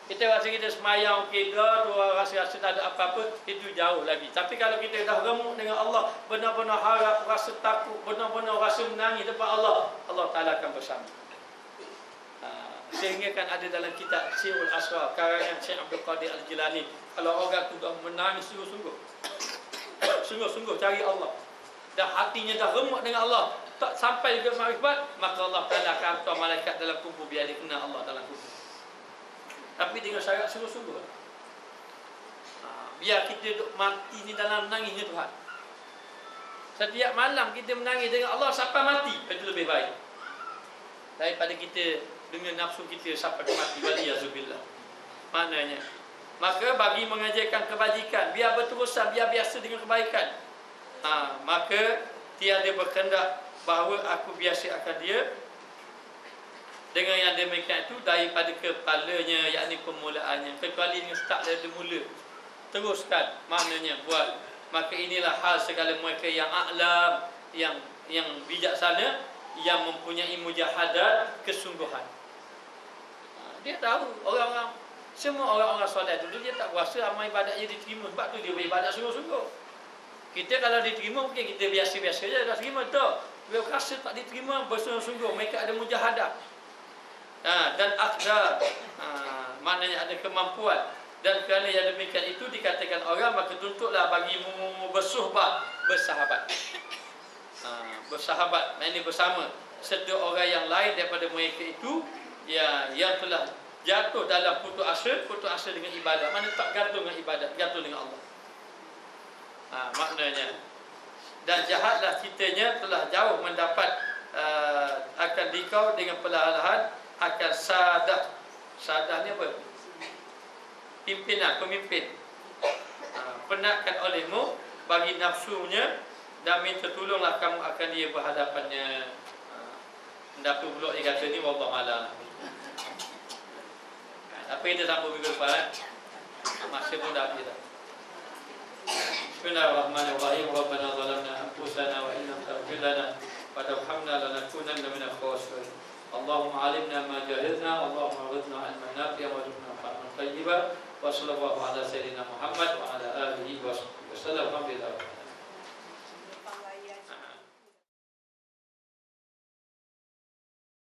Kita rasa kita semayang, dah rasa tak ada apa-apa, itu jauh lagi. Tapi kalau kita dah remuk dengan Allah, benar-benar harap, rasa takut, benar-benar rasa menangis depan Allah, Allah Ta'ala akan bersama. Sehingga kan ada dalam kitab Syi'ul Asrar, karangan Syekh Abdul Qadir Al-Jilani, kalau orang tu dah menangis sungguh-sungguh, sungguh-sungguh cari Allah, dah hatinya dah remuk dengan Allah, tak sampai ke makrifat, maka Allah Ta'ala akan hantar malaikat dalam kubur biar dia kenal Allah dalam kubur. Tapi dengan syarat sungguh-sungguh. Biar kita duduk mati ni dalam nangisnya Tuhan. Setiap malam kita menangis dengan Allah sampai mati, itu lebih baik daripada kita dengan nafsu kita sampai mati. Waliyazubillah. Maknanya, maka bagi mengajarkan kebajikan, biar berterusan, biar biasa dengan kebaikan, maka tiada berkehendak bahawa aku biasa akan dia dengan yang demikian itu daripada kepalanya, yakni permulaannya, kecuali dengan start dari mula, teruskan, maknanya buat. Maka inilah hal segala mereka yang a'lam, yang bijaksana, yang mempunyai mujahadat, kesungguhan. Dia tahu, semua orang-orang solat itu dia tak kuasa amal ibadatnya diterima, sebab tu dia beribadat sungguh-sungguh. Kita kalau diterima mungkin kita biasa-biasa saja dah terima tak. Dia rasa tak diterima, bersungguh-sungguh, mereka ada mujahadat. Dan akhdar, maknanya ada kemampuan. Dan kerana yang demikian itu dikatakan orang, maka tuntutlah bagimu bersuhbah, bersahabat. Bersahabat, maknanya bersama serta orang yang lain daripada mereka itu yang telah jatuh dalam putus asa dengan ibadat. Mana tak gantung dengan ibadat, gantung dengan Allah. Maknanya, dan jahatlah kitanya telah jauh mendapat akan dikau dengan perlahan-lahan akan sadah ni apa? Pemimpin penatkan olehmu bagi nafsunya, dan minta tolonglah kamu akan dia berhadapannya. Mendapat pula dia kata ni, wallahu a'lam. Apa kita sambung minggu depan? Masa pun dah habis dah. Bismillahirrahmanirrahim. Rabbana zalamna anfusana wa in lam taghfir lana wa tarhamna lanakunanna minal khasirin. Allahumma alimna ma jahilna, Allahumma ridna ilman nafi'an wa rizqna fahman tayyiban. Wa sallallahu ala sayyidina Muhammad wa ala alihi wa sallam.